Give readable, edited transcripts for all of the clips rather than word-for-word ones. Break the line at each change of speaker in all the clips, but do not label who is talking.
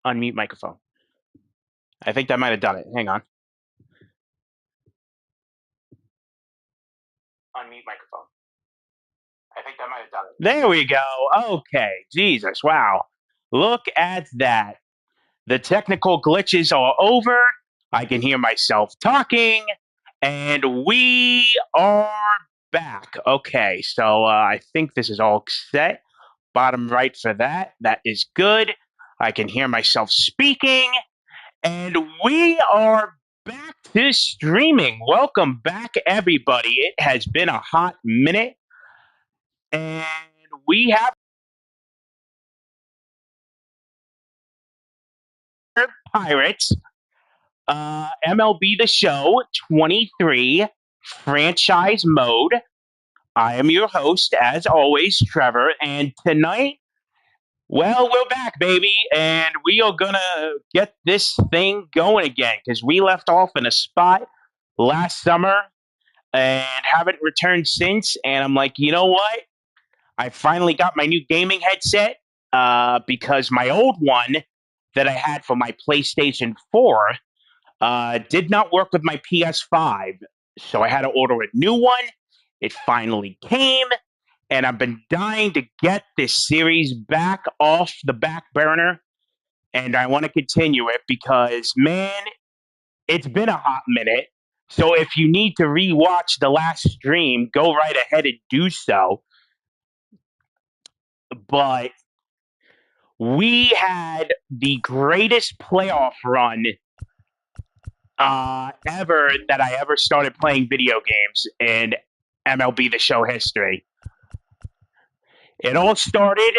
Unmute microphone. I think that might have done it. Hang on. Unmute microphone. I think that might have done it. There we go. Okay. Jesus. Wow. Look at that. The technical glitches are over. I can hear myself talking, and we are back. Okay. So I think this is all set. Bottom right for that. That is good. I can hear myself speaking. And we are back to streaming. Welcome back, everybody. It has been a hot minute, and we have Pirates, MLB The Show 23 franchise mode. I am your host, as always, Trevor, and tonight, well, we're back, baby, and we are gonna get this thing going again because we left off in a spot last summer and haven't returned since. And I'm like, you know what? I finally got my new gaming headset because my old one that I had for my PlayStation 4 did not work with my PS5. So I had to order a new one. It finally came, and I've been dying to get this series back off the back burner. And I want to continue it because, man, it's been a hot minute. So if you need to rewatch the last stream, go right ahead and do so. But we had the greatest playoff run ever that I ever started playing video games in MLB The Show history. It all started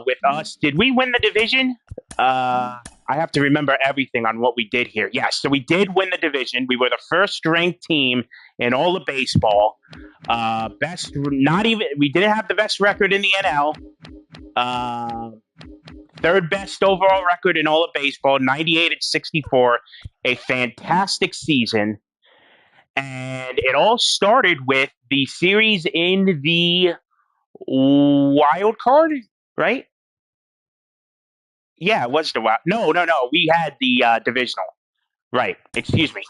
with us. Did we win the division? I have to remember everything on what we did here. Yes, so we did win the division. We were the first ranked team in all of baseball. We didn't have the best record in the NL. Third best overall record in all of baseball, 98-64. A fantastic season. And it all started with the series in the wild card, right? Yeah, it was the wild. No. We had the divisional. Right. Excuse me.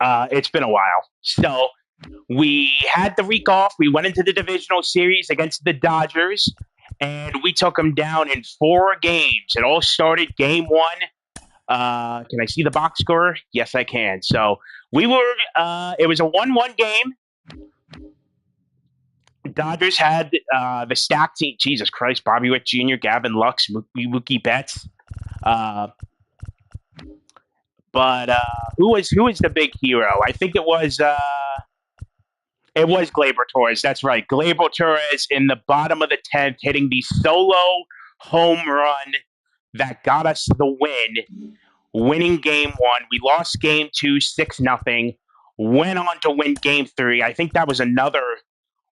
It's been a while. So we had the week off. We went into the divisional series against the Dodgers, and we took them down in 4 games. It all started game 1. Can I see the box score? Yes, I can. So we were. It was a 1-1 game. Dodgers had the stacked team. Jesus Christ, Bobby Witt Jr., Gavin Lux, Mookie Betts. But who was the big hero? I think it was Gleyber Torres. That's right, Gleyber Torres in the bottom of the 10th, hitting the solo home run that got us the win, winning game 1. We lost game 2, 6-0. Went on to win game 3. I think that was another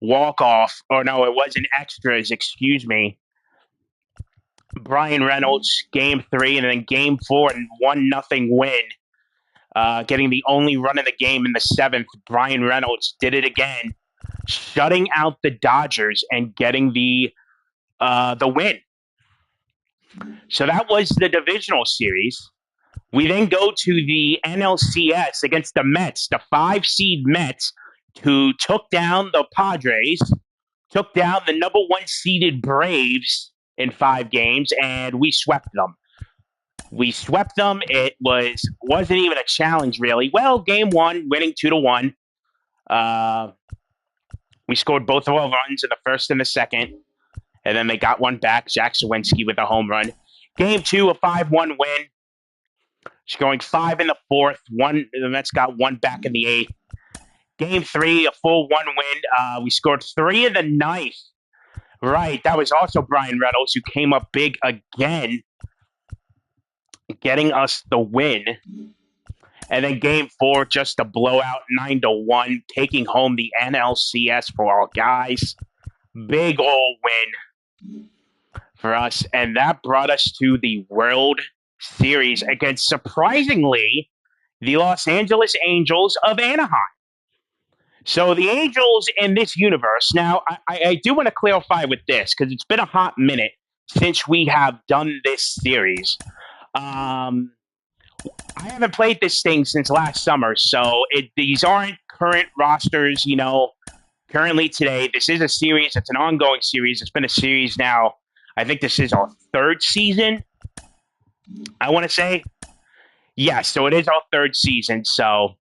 walk-off. Or no, it wasn't extras, excuse me. Brian Reynolds, game 3, and then game 4, and 1-0 win. Getting the only run of the game in the 7th. Brian Reynolds did it again, shutting out the Dodgers and getting the win. So that was the divisional series. We then go to the NLCS against the Mets, the 5-seed Mets, who took down the Padres, took down the number 1 seeded Braves in 5 games, and we swept them. It wasn't even a challenge, really. Well, game 1, winning 2-1. We scored both of our runs in the first and the second, and then they got one back. Jack Sawinski with a home run. Game 2, a 5-1 win. Scoring 5 in the 4th. The Mets got 1 back in the 8th. Game 3, a full 1 win. We scored 3 in the 9th. Right, that was also Brian Reynolds, who came up big again, getting us the win. And then game 4, just a blowout, 9-1, taking home the NLCS for our guys. Big old win for us. And that brought us to the World Series against, surprisingly, the Los Angeles Angels of Anaheim. So the Angels in this universe, now I do want to clarify with this because it's been a hot minute since we have done this series. Um, I haven't played this thing since last summer, so these aren't current rosters. Currently today, this is a series. It's an ongoing series. It's been a series now. I think this is our third season. I want to say, yeah. So it is our third season. So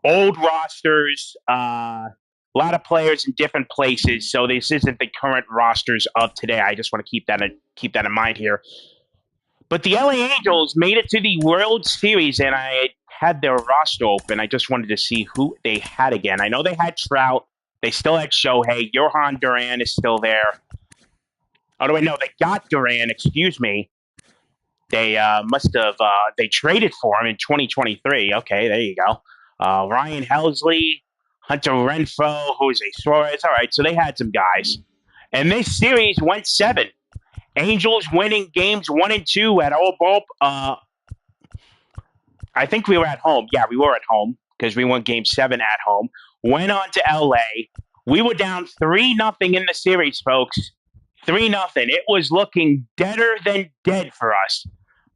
old rosters, a lot of players in different places. So this isn't the current rosters of today. I just want to keep that in mind here. But the LA Angels made it to the World Series, and I had their roster open. I just wanted to see who they had again. I know they had Trout. They still had Shohei. Johan Duran is still there. Oh, no, wait, no, they got Duran. Excuse me. They must have they traded for him in 2023. Okay, there you go. Ryan Helsley, Hunter Renfroe, Jose Suarez. All right, so they had some guys. And this series went 7. Angels winning games 1 and 2 at all ball. I think we were at home. Yeah, we were at home because we won game 7 at home. Went on to LA. We were down 3-0 in the series, folks. 3-0. It was looking deader than dead for us.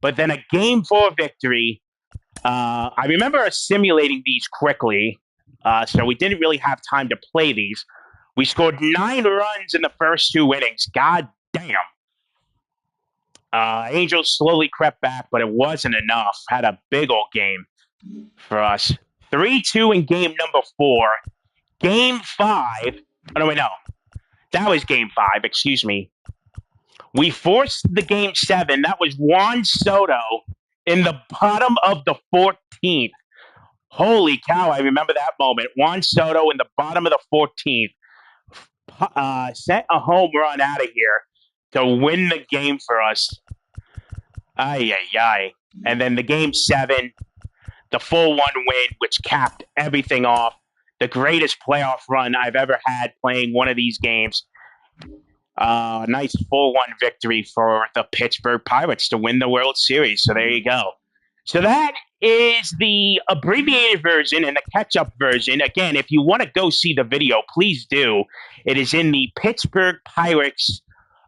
But then a game 4 victory. I remember us simulating these quickly, so we didn't really have time to play these. We scored 9 runs in the first 2 innings. God damn. Angels slowly crept back, but it wasn't enough. Had a big old game for us. 3-2 in game number 4. Game 5. Oh, no, wait, no. That was game 5. Excuse me. We forced the game 7. That was Juan Soto in the bottom of the 14th. Holy cow, I remember that moment. Juan Soto in the bottom of the 14th sent a home run out of here to win the game for us. Ay, ay, ay. And then the game 7, the full 1 win, which capped everything off. The greatest playoff run I've ever had playing one of these games. Nice full 1 victory for the Pittsburgh Pirates to win the World Series. So there you go. So that is the abbreviated version and the catch-up version. Again, if you want to go see the video, please do. It is in the Pittsburgh Pirates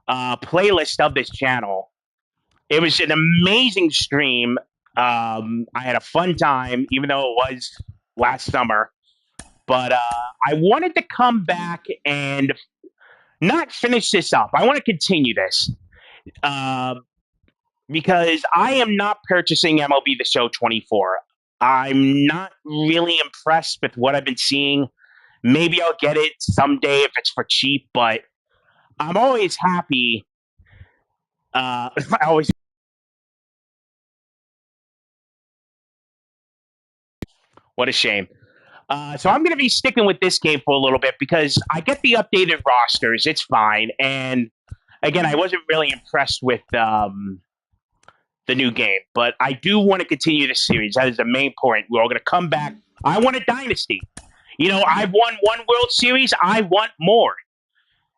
playlist of this channel. It was an amazing stream. I had a fun time, even though it was last summer. But I wanted to come back and not finish this up. I want to continue this because I am not purchasing MLB The Show 24. I'm not really impressed with what I've been seeing. Maybe I'll get it someday if it's for cheap, but I'm always happy. I always. What a shame. So I'm going to be sticking with this game for a little bit because I get the updated rosters. It's fine. And again, I wasn't really impressed with the new game, but I do want to continue this series. That is the main point. We're all going to come back. I want a dynasty. I've won 1 World Series. I want more.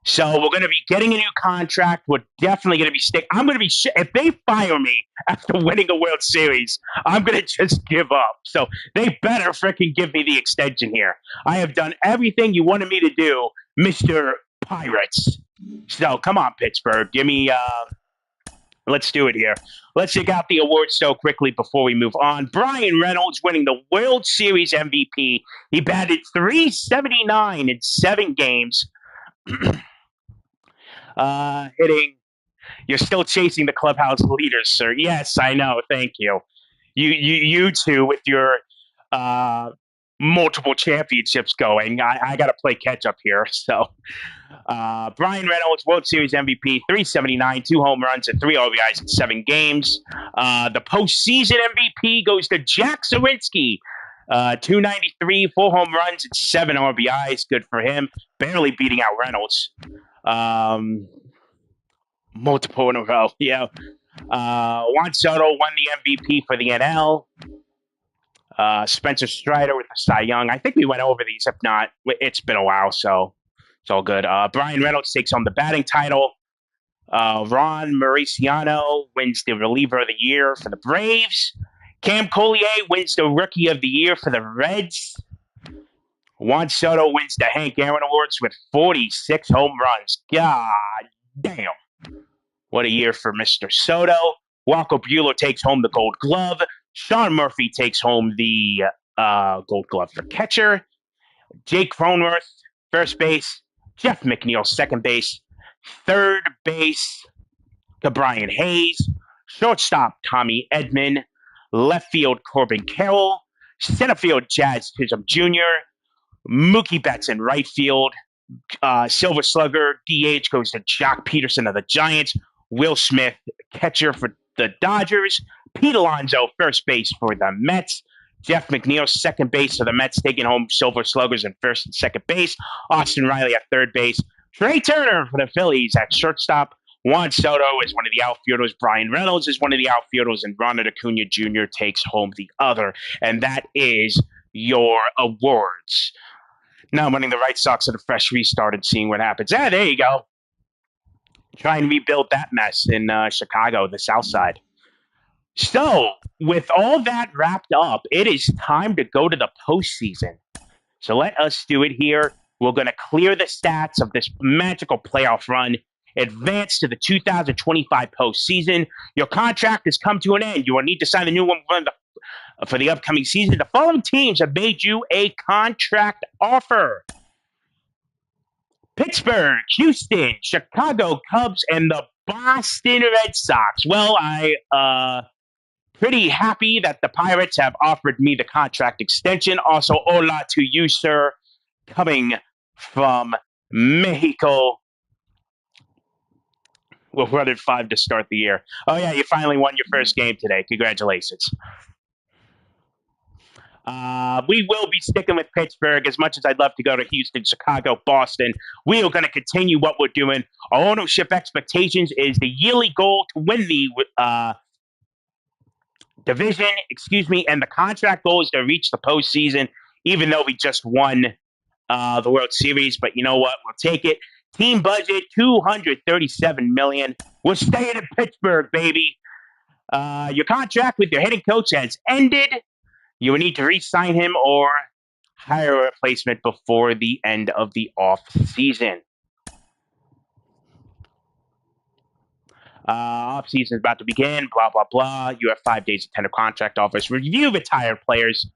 So we're going to be getting a new contract. We're definitely going to be I'm going to be if they fire me after winning a World Series, I'm going to just give up. So they better freaking give me the extension here. I have done everything you wanted me to do, Mr. Pirates. So come on, Pittsburgh. Give me let's do it here. Let's check out the awards so quickly before we move on. Brian Reynolds winning the World Series MVP. He batted .379 in 7 games. Hitting. You're still chasing the clubhouse leaders, sir. Yes, I know. Thank you. You two with your multiple championships going. I got to play catch up here. So, Brian Reynolds, World Series MVP, .379, 2 home runs and 3 RBIs in 7 games. The postseason MVP goes to Jack Sawinski. .293, 4 home runs and 7 RBIs. Good for him. Barely beating out Reynolds. Multiple in a row. Yeah. Juan Soto won the MVP for the NL. Spencer Strider with the Cy Young. I think we went over these. If not, it's been a while, so it's all good. Brian Reynolds takes home the batting title. Ron Mauriciano wins the reliever of the year for the Braves. Cam Collier wins the Rookie of the Year for the Reds. Juan Soto wins the Hank Aaron Awards with 46 home runs. God damn. What a year for Mr. Soto. Walker Buehler takes home the Gold Glove. Sean Murphy takes home the Gold Glove for catcher. Jake Cronenworth, first base. Jeff McNeil, second base. Third base, Brian Hayes. Shortstop, Tommy Edman. Left field, Corbin Carroll. Center field, Jazz Chisholm Jr. Mookie Betts in right field. Silver Slugger, DH goes to Jock Peterson of the Giants. Will Smith, catcher for the Dodgers. Pete Alonso, first base for the Mets. Jeff McNeil, second base for the Mets, taking home Silver Sluggers in first and second base. Austin Riley at third base. Trey Turner for the Phillies at shortstop. Juan Soto is one of the outfielders. Brian Reynolds is one of the outfielders. And Ronald Acuna Jr. takes home the other. And that is your awards. Now I'm winning the Red Sox at a fresh restart and seeing what happens. Ah, there you go. Try and rebuild that mess in Chicago, the South Side. So, with all that wrapped up, it is time to go to the postseason. So let us do it here. We're going to clear the stats of this magical playoff run, advance to the 2025 postseason. Your contract has come to an end. You will need to sign a new one for the upcoming season. The following teams have made you a contract offer: Pittsburgh, Houston, Chicago Cubs, and the Boston Red Sox. Well, pretty happy that the Pirates have offered me the contract extension. Also, hola to you, sir, coming from Mexico. We'll run at 5 to start the year. Oh, yeah, you finally won your first game today. Congratulations. We will be sticking with Pittsburgh as much as I'd love to go to Houston, Chicago, Boston. We are going to continue what we're doing. Our ownership expectations is the yearly goal to win the division, and the contract goal is to reach the postseason, even though we just won the World Series. But you know what? We'll take it. Team budget, $237 million. We're staying in Pittsburgh, baby. Your contract with your hitting coach has ended. You will need to re-sign him or hire a replacement before the end of the off-season. Off-season is about to begin, blah, blah, blah. You have 5 days to tender contract offers. Review retired players.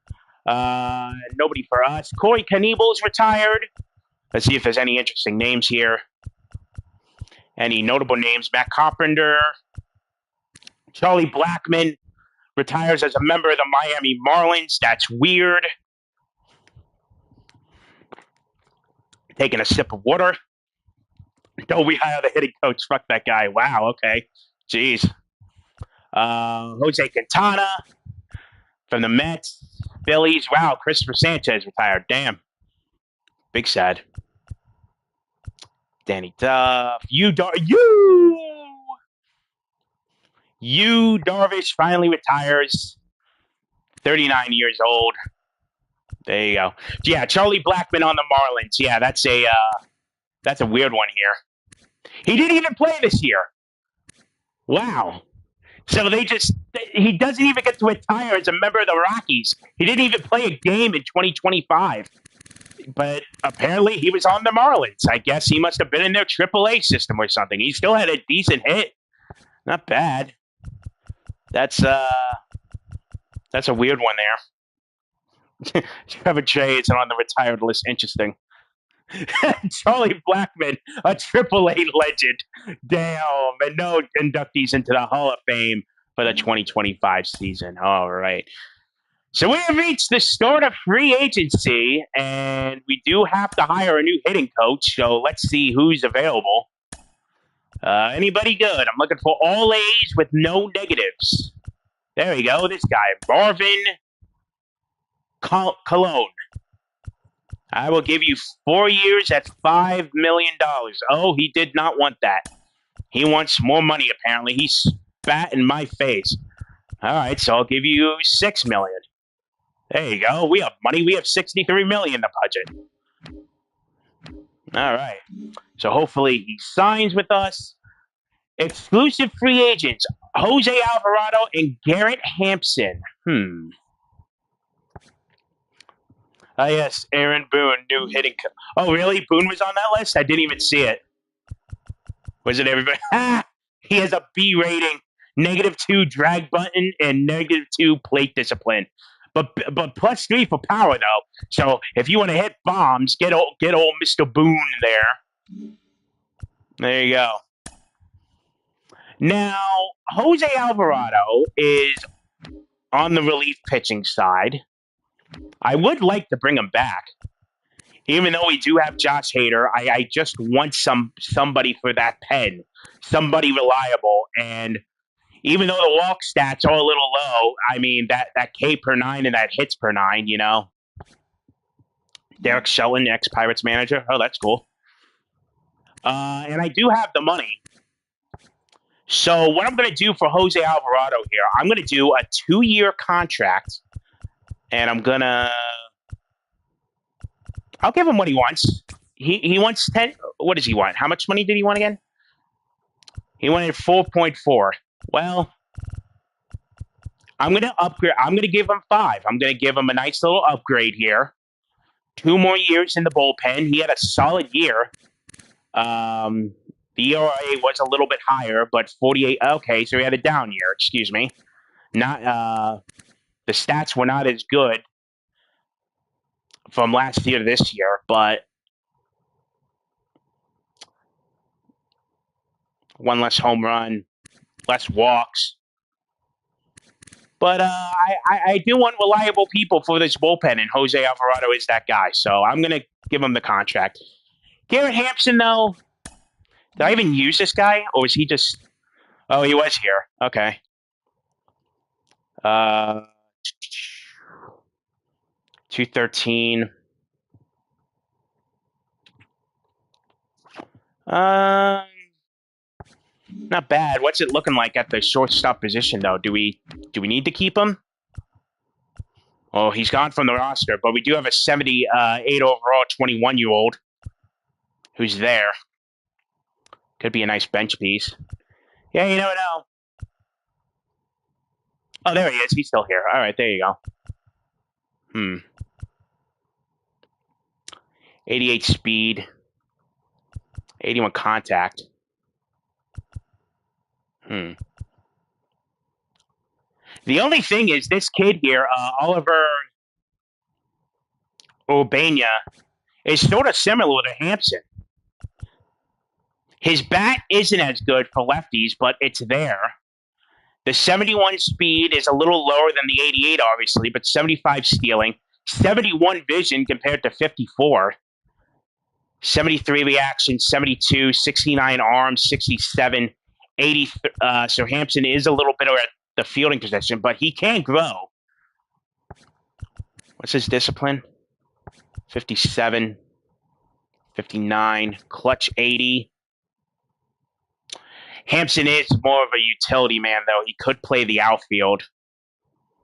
Nobody for us. Corey Knievel's retired. Let's see if there's any interesting names here. Any notable names? Matt Carpenter. Charlie Blackmon retires as a member of the Miami Marlins. That's weird. Taking a sip of water. Don't we hire the hitting coach? Fuck that guy. Wow, okay. Jeez. Jose Quintana from the Mets. Phillies. Wow, Christopher Sanchez retired. Damn. Big sad. Danny Duff. Yu Darvish finally retires. 39 years old. There you go. Yeah, Charlie Blackmon on the Marlins. Yeah, that's a weird one here. He didn't even play this year. Wow. So he doesn't even get to retire as a member of the Rockies. He didn't even play a game in 2025. But apparently he was on the Marlins. I guess he must have been in their AAA system or something. He still had a decent hit. Not bad. That's a weird one there. Trevor J isn't on the retired list. Interesting. Charlie Blackmon, a AAA legend. Damn. And no inductees into the Hall of Fame for the 2025 season. All right. So we have reached the start of free agency, and we do have to hire a new hitting coach. So let's see who's available. Anybody good? I'm looking for all A's with no negatives. There we go. This guy, Marvin Cologne. I will give you 4 years at $5 million. Oh, he did not want that. He wants more money, apparently. He spat in my face. All right, so I'll give you $6 million. There you go. We have money. We have $63 million in the budget. All right. So hopefully he signs with us. Exclusive free agents, Jose Alvarado and Garrett Hampson. Oh, yes, Aaron Boone, new hitting coach. Oh, really? Boone was on that list? I didn't even see it. Was it everybody? He has a B rating, -2 drag button, and -2 plate discipline. But +3 for power though. So if you want to hit bombs, get old Mr. Boone there. There you go. Now Jose Alvarado is on the relief pitching side. I would like to bring him back. Even though we do have Josh Hader, I just want somebody for that pen, somebody reliable. And even though the walk stats are a little low, I mean that K per nine and that hits per nine, Derek Shelton, ex Pirates manager. Oh, that's cool. And I do have the money. So what I'm going to do for Jose Alvarado here, I'm going to do a 2-year contract, and I'll give him what he wants. He wants 10. What does he want? How much money did he want again? He wanted 4.4. Well, I'm going to upgrade. I'm going to give him 5. I'm going to give him a nice little upgrade here. 2 more years in the bullpen. He had a solid year. The ERA was a little bit higher, but 48. Okay, so he had a down year. Excuse me. Not the stats were not as good from last year to this year, but 1 less home run, less walks. But I do want reliable people for this bullpen, and Jose Alvarado is that guy. So I'm going to give him the contract. Garrett Hampson, though, did I even use this guy, or was he just? Oh, he was here. Okay. 213. Not bad. What's it looking like at the shortstop position, though? Do we need to keep him? Oh, he's gone from the roster, but we do have a 78 overall 21-year-old who's there. Could be a nice bench piece. Yeah, you never know. Oh, there he is. He's still here. All right, there you go. 88 speed. 81 contact. The only thing is this kid here, Oliver Urbana, is sort of similar to Hampson. His bat isn't as good for lefties, but it's there. The 71 speed is a little lower than the 88, obviously, but 75 stealing. 71 vision compared to 54. 73 reaction, 72, 69 arms, 67, 80. So Hampson is a little bit at the fielding position, but he can grow. What's his discipline? 57, 59, clutch 80. Hampson is more of a utility man, though. He could play the outfield.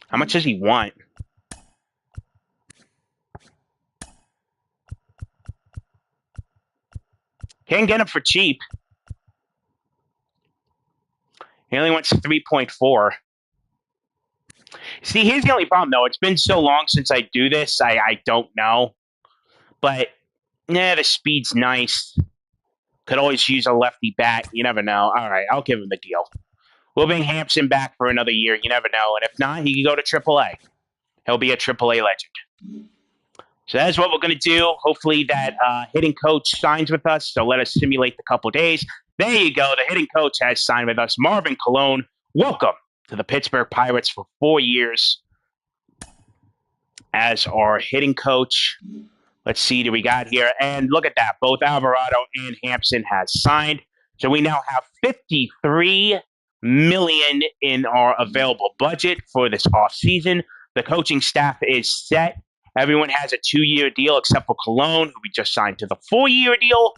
How much does he want? Can't get him for cheap. He only wants 3.4. See, here's the only problem, though. It's been so long since I do this, I don't know. But, the speed's nice. Could always use a lefty bat. You never know. All right, I'll give him the deal. We'll bring Hampson back for another year. You never know. And if not, he can go to AAA. He'll be a AAA legend. So that's what we're going to do. Hopefully that hitting coach signs with us. So let us simulate the couple days. There you go. The hitting coach has signed with us. Marvin Colon, welcome to the Pittsburgh Pirates for 4 years as our hitting coach. Let's see what we got here. And look at that. Both Alvarado and Hampson has signed. So we now have $53 million in our available budget for this offseason. The coaching staff is set. Everyone has a 2-year deal except for Colon, who we just signed to the 4-year deal.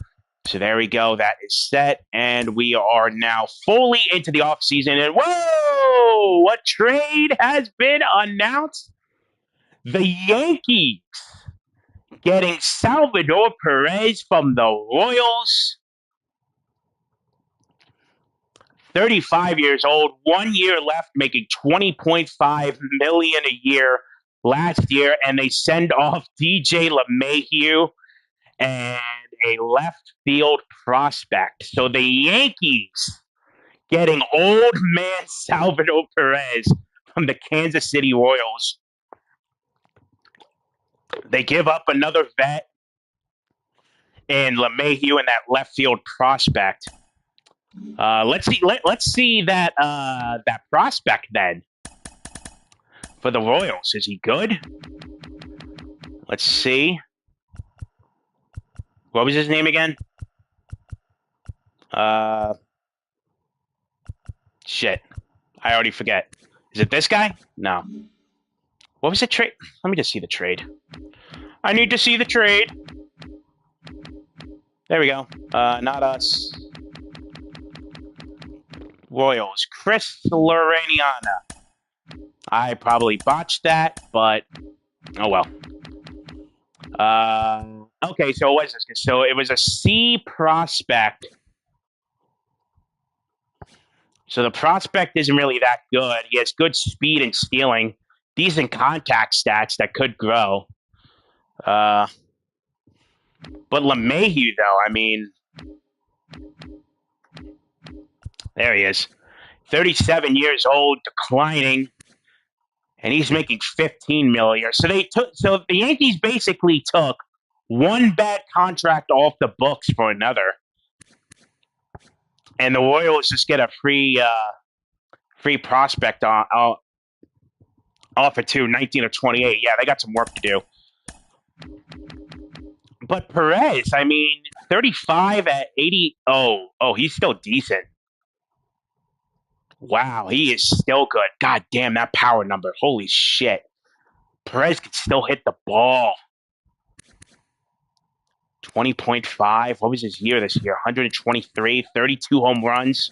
So there we go. That is set. And we are now fully into the offseason. And whoa! What trade has been announced? The Yankees getting Salvador Perez from the Royals. 35 years old, 1 year left, making $20.5 million a year last year, and they send off DJ LeMahieu and a left field prospect. So the Yankees getting old man Salvador Perez from the Kansas City Royals. They give up another vet and LeMahieu in that left field prospect. Let's see that that prospect then for the Royals. Is he good? Let's see. What was his name again? Shit. I already forget. Is it this guy? No. What was the trade? Let me just see the trade. I need to see the trade. There we go. Not us. Royals. Chris Loreniana. I probably botched that, but oh well. Okay, so what is this? So it was a C prospect. So the prospect isn't really that good. He has good speed and stealing, decent contact stats that could grow. But LeMahieu, though, I mean, there he is. 37 years old, declining, and he's making $15 million. So the Yankees basically took one bad contract off the books for another, and the Royals just get a free prospect off it too, 19 or 28. Yeah, they got some work to do. But Perez, I mean, 35 at 80. Oh, he's still decent. Wow, he is still good. God damn, that power number. Holy shit. Perez can still hit the ball. 20.5. What was his year this year? 123, 32 home runs.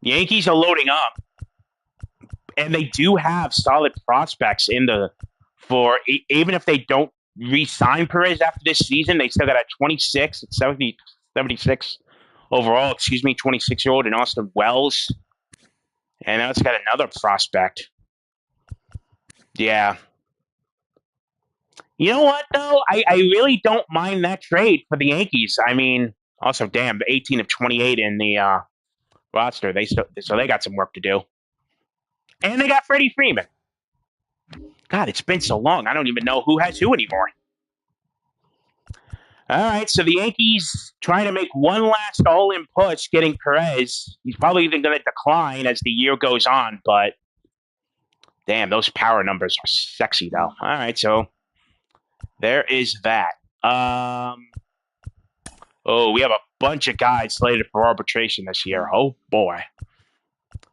Yankees are loading up. And they do have solid prospects even if they don't re-sign Perez after this season, they still got a 26 at 76 overall, 26-year-old in Austin Wells. And now it's got another prospect. Yeah. You know what, though? I really don't mind that trade for the Yankees. I mean, also, damn, 18 of 28 in the roster. So they got some work to do. And they got Freddie Freeman. God, it's been so long. I don't even know who has who anymore. All right, so the Yankees trying to make one last all-in push, getting Perez. He's probably even going to decline as the year goes on, but damn, those power numbers are sexy, though. All right, so there is that. We have a bunch of guys slated for arbitration this year. Oh, boy.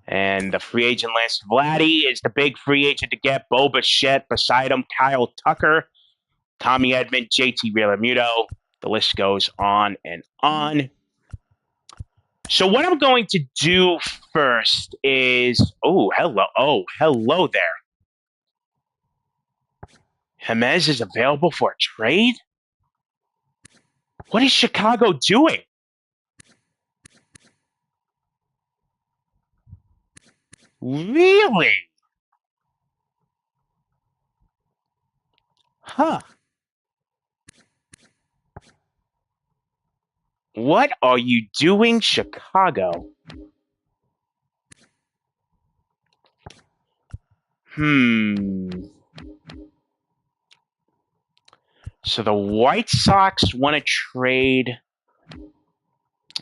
And the free agent list, Vladdy is the big free agent to get. Bo Bichette, beside him, Kyle Tucker, Tommy Edman, JT Realmuto. The list goes on and on. So what I'm going to do first is, hello there. Jimenez is available for a trade? What is Chicago doing? Really? Huh. What are you doing, Chicago? So the White Sox want to trade.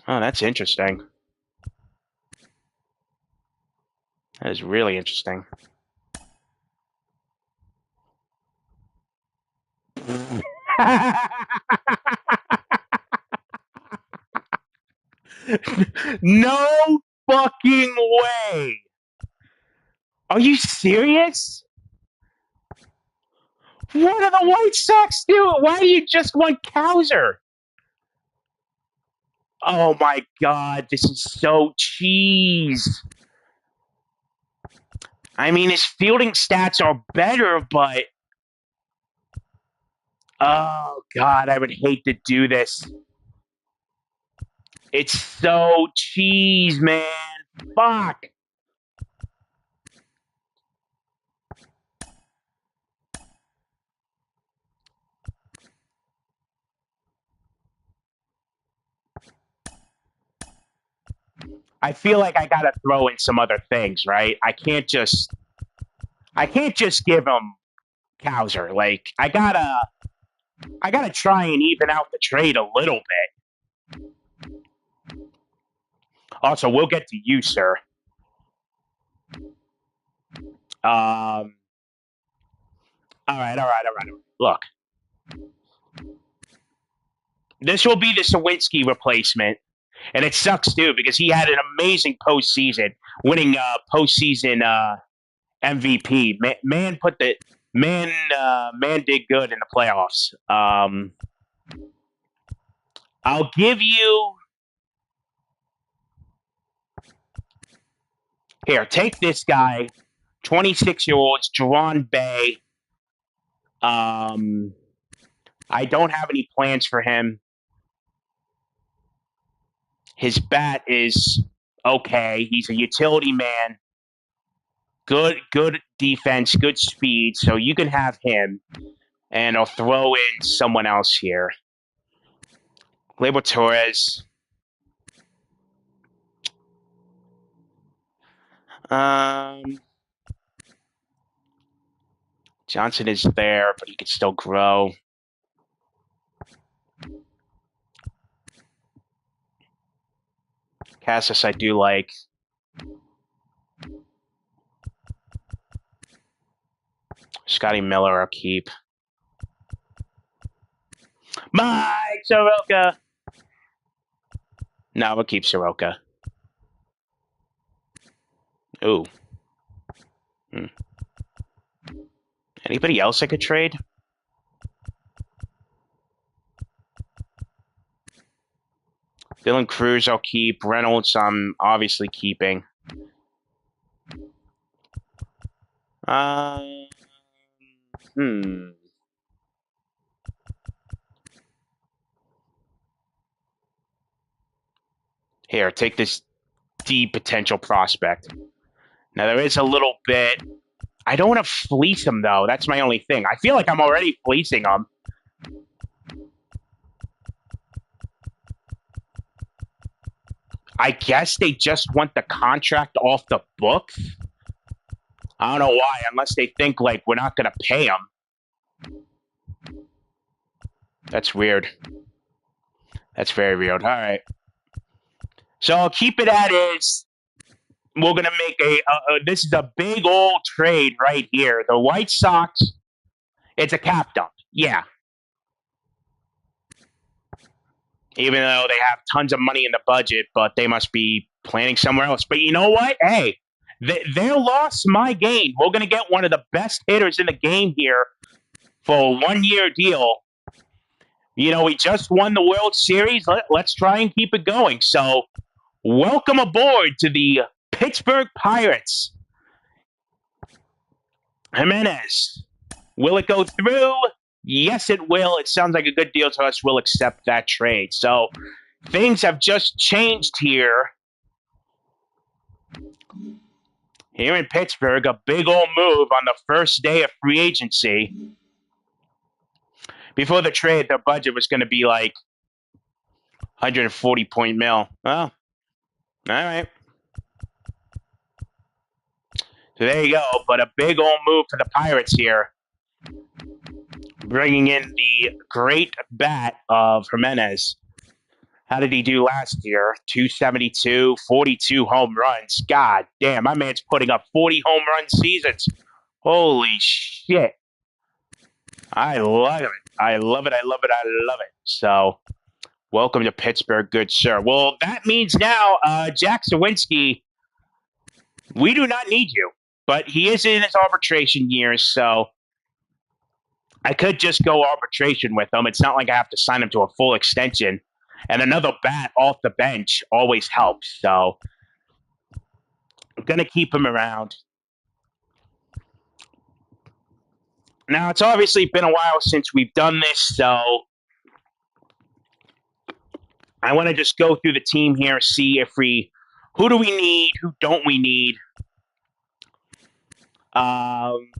Oh, that's interesting. That is really interesting. No fucking way. Are you serious? What are the White Sox doing? Why do you just want Cowser? Oh my God, this is so cheese. I mean, his fielding stats are better, but oh God, I would hate to do this. It's so cheese, man. Fuck. I feel like I gotta throw in some other things, right? I can't just give him Cowser. Like I gotta try and even out the trade a little bit. Also, we'll get to you, sir. Um, all right. Look, this will be the Sawinski replacement, and it sucks too because he had an amazing postseason, winning postseason MVP. Man put the man did good in the playoffs. I'll give you here. Take this guy, 26-year-old Jerron Bay. Um, I don't have any plans for him. His bat is okay. He's a utility man. Good defense, good speed. So you can have him, and I'll throw in someone else here. Gleyber Torres. Johnson is there, but he can still grow. Cassis, I do like. Scotty Miller, I'll keep. Mike Soroka. No, we'll keep Soroka. Ooh. Anybody else I could trade? Dylan Cruz, I'll keep. Reynolds, I'm obviously keeping. Here, take this D potential prospect. Now, there is a little bit. I don't want to fleece him, though. That's my only thing. I feel like I'm already fleecing him. I guess they just want the contract off the books. I don't know why, unless they think, like, we're not going to pay him. That's weird. That's very weird. All right. So I'll keep it at is. We're going to make this is a big old trade right here. The White Sox, it's a cap dump. Yeah. Even though they have tons of money in the budget, but they must be planning somewhere else. But you know what? Hey, their loss, my gain. We're going to get one of the best hitters in the game here for a one-year deal. You know, we just won the World Series. Let's try and keep it going. So, welcome aboard to the Pittsburgh Pirates. Jimenez. Will it go through? Yes, it will. It sounds like a good deal to us. We'll accept that trade. So things have just changed here. Here in Pittsburgh, a big old move on the first day of free agency. Before the trade, their budget was going to be like 140 point mil. Well, all right. So there you go. But a big old move for the Pirates here. Bringing in the great bat of Jimenez. How did he do last year? 272, 42 home runs. God damn, my man's putting up 40 home run seasons. Holy shit. I love it. I love it. I love it. I love it. So, welcome to Pittsburgh, good sir. Well, that means now, Jack Sawinski, we do not need you. But he is in his arbitration years, so I could just go arbitration with him. It's not like I have to sign him to a full extension. And another bat off the bench always helps. So I'm going to keep him around. Now, it's obviously been a while since we've done this, so I want to just go through the team here, see if who do we need, who don't we need. Like,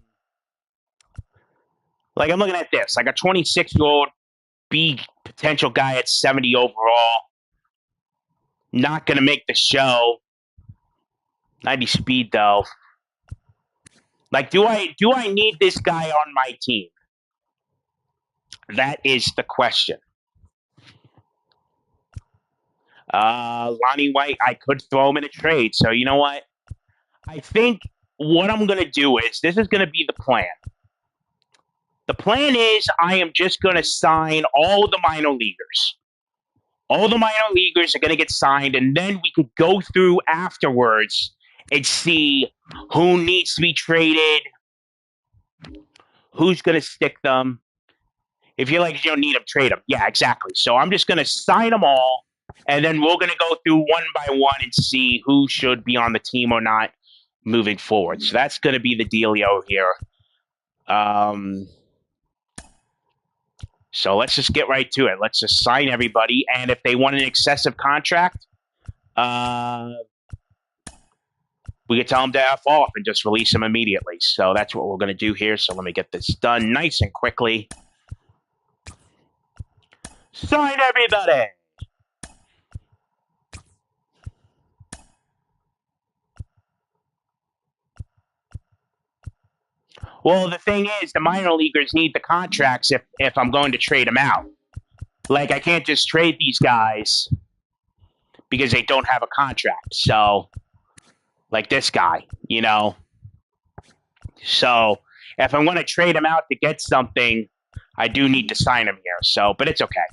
I'm looking at this. Like a 26-year-old B potential guy at 70 overall. Not going to make the show. 90 speed though. Like, do I need this guy on my team? That is the question. Lonnie White, I could throw him in a trade. So you know what? I think what I'm going to do is this is going to be the plan. The plan is I am just going to sign all the minor leaguers. All the minor leaguers are going to get signed, and then we could go through afterwards and see who needs to be traded, who's going to stick them. If you're like, you don't need them, trade them. Yeah, exactly. So I'm just going to sign them all, and then we're going to go through one by one and see who should be on the team or not moving forward. So that's going to be the dealio here. So let's just get right to it. Let's just sign everybody, and if they want an excessive contract, we can tell them to F off and just release them immediately. So that's what we're going to do here. So let me get this done nice and quickly. Sign everybody! Well, the thing is, the minor leaguers need the contracts if I'm going to trade them out. Like, I can't just trade these guys because they don't have a contract. So, like this guy, you know. So, if I'm going to trade them out to get something, I do need to sign them here. So, but it's okay.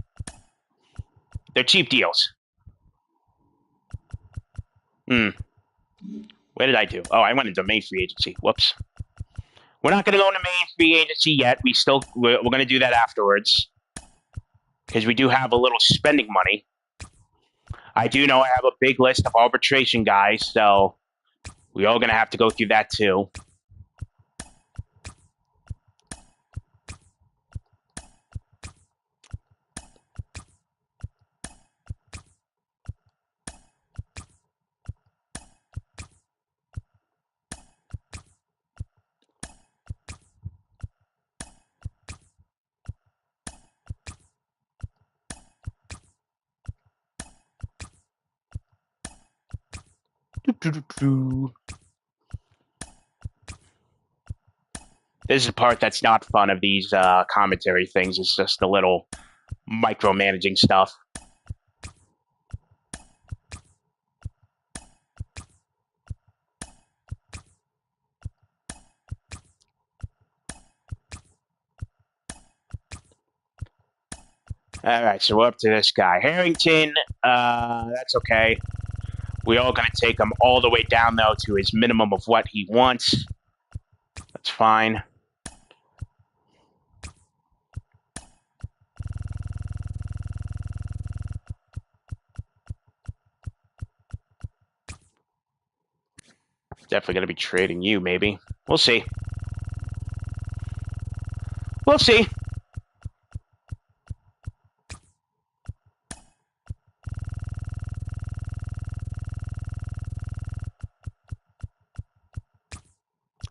They're cheap deals. Where did I do? Oh, I went into main free agency. Whoops. We're not going to go into main free agency yet. We're going to do that afterwards because we do have a little spending money. I do know I have a big list of arbitration guys, so we're all going to have to go through that too. This is the part that's not fun of these commentary things. It's just a little micromanaging stuff. All right, so we're up to this guy. Harrington, that's okay. We're all going to take him all the way down, though, to his minimum of what he wants. That's fine. Definitely going to be trading you, maybe. We'll see. We'll see.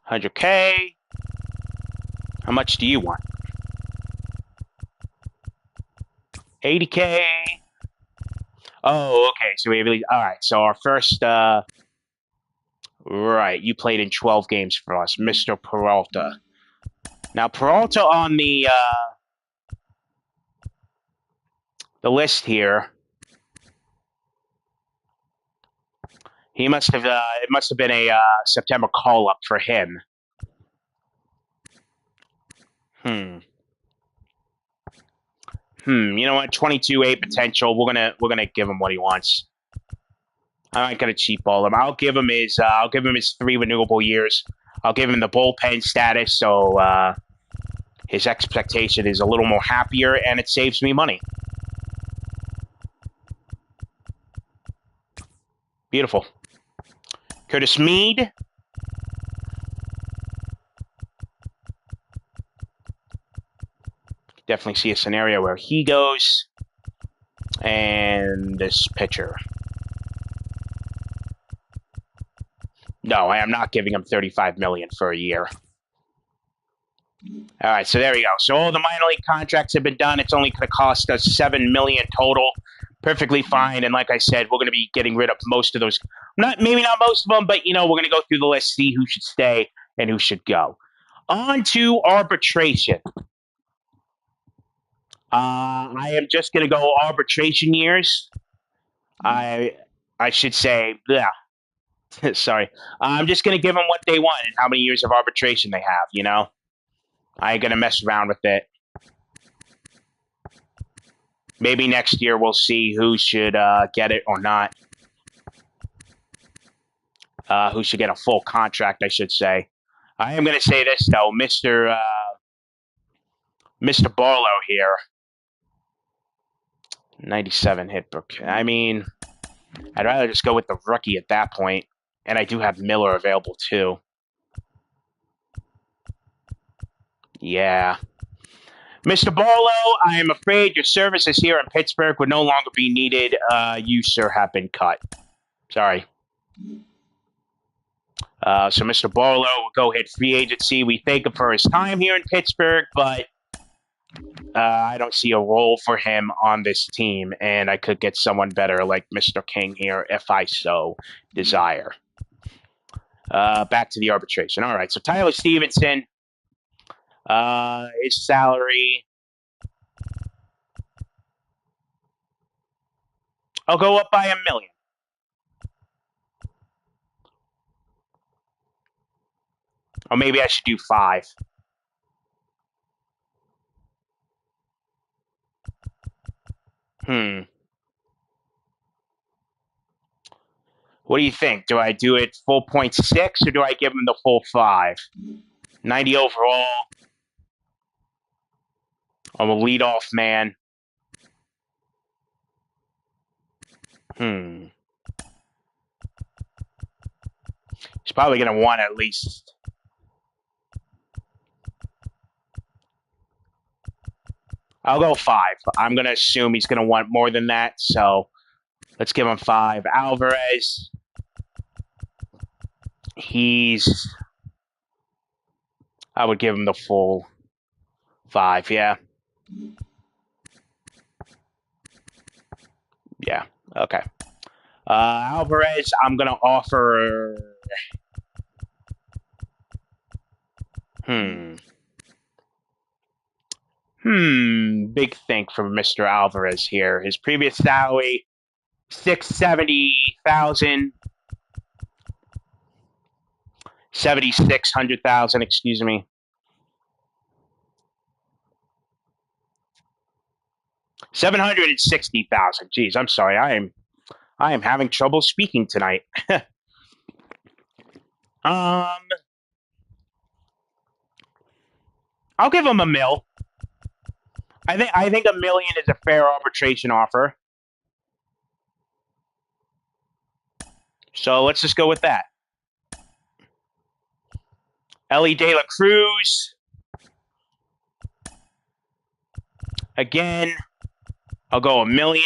$100K. How much do you want? $80K. Oh, okay. So we really. All right. So our first. Right. You played in 12 games for us, Mr. Peralta. Now Peralta on the list here. He must have. It must have been a September call up for him. You know what? 22-8 potential. We're gonna give him what he wants. I'm not gonna cheapball him. I'll give him his 3 renewable years. I'll give him the bullpen status, so his expectation is a little more happier, and it saves me money. Beautiful. Curtis Mead. Definitely see a scenario where he goes, and this pitcher. No, I am not giving him $35 million for a year. All right, so there we go. So all the minor league contracts have been done. It's only going to cost us $7 million total. Perfectly fine. And like I said, we're going to be getting rid of most of those Maybe not most of them, but we're going to go through the list, see who should stay and who should go. On to arbitration. I am just going to go arbitration years. I should say, yeah. Sorry. I'm just going to give them what they want and how many years of arbitration they have. I ain't going to mess around with it. Maybe next year we'll see who should get it or not. Who should get a full contract, I should say. I am going to say this, though. Mr. Barlow here. 97 hit book. I mean, I'd rather just go with the rookie at that point. And I do have Miller available, too. Yeah. Mr. Barlow, I am afraid your services here in Pittsburgh would no longer be needed. You, sir, have been cut. Sorry. So Mr. Barlow will go hit free agency. We thank him for his time here in Pittsburgh, but I don't see a role for him on this team, and I could get someone better like Mr. King here if I so desire. Back to the arbitration. All right, so Tyler Stevenson, his salary, I'll go up by $1 million. Or maybe I should do 5. What do you think? Do I do it full 0.6 or do I give him the full 5? 90 overall. I'm a leadoff man. He's probably going to want at least. I'll go 5. I'm going to assume he's going to want more than that, so let's give him 5. Alvarez, I would give him the full 5, yeah. Yeah, okay. Alvarez, I'm going to offer. Big think from Mr. Alvarez here. His previous salary, $670,000. 7,600,000, excuse me. $760,000. Geez, I'm sorry. I am having trouble speaking tonight. I'll give him $1 million. I think $1 million is a fair arbitration offer. So let's just go with that. Ellie De La Cruz. Again, I'll go $1 million.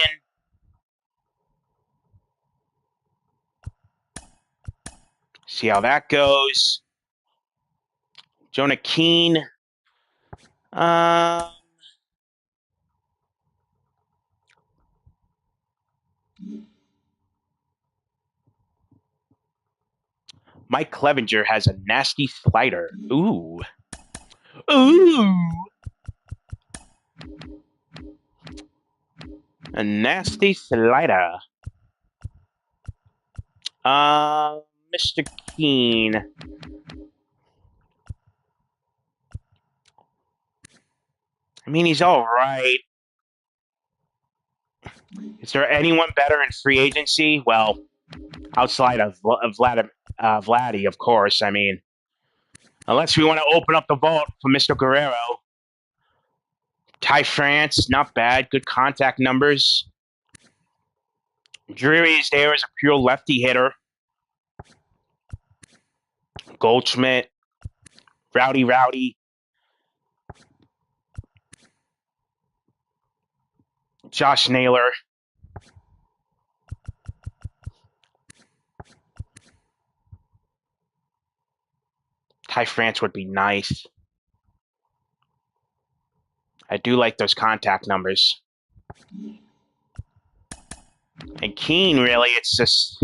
See how that goes. Jonah Keane. Mike Clevenger has a nasty slider. Ooh. A nasty slider. Mr. Keane. I mean, he's all right. Is there anyone better in free agency? Well, outside of Vladdy, of course. I mean, unless we want to open up the vault for Mr. Guerrero. Ty France, not bad. Good contact numbers. Drury is there as a pure lefty hitter. Goldschmidt. Rowdy. Josh Naylor. Ty France would be nice. I do like those contact numbers. And Keane, really, it's just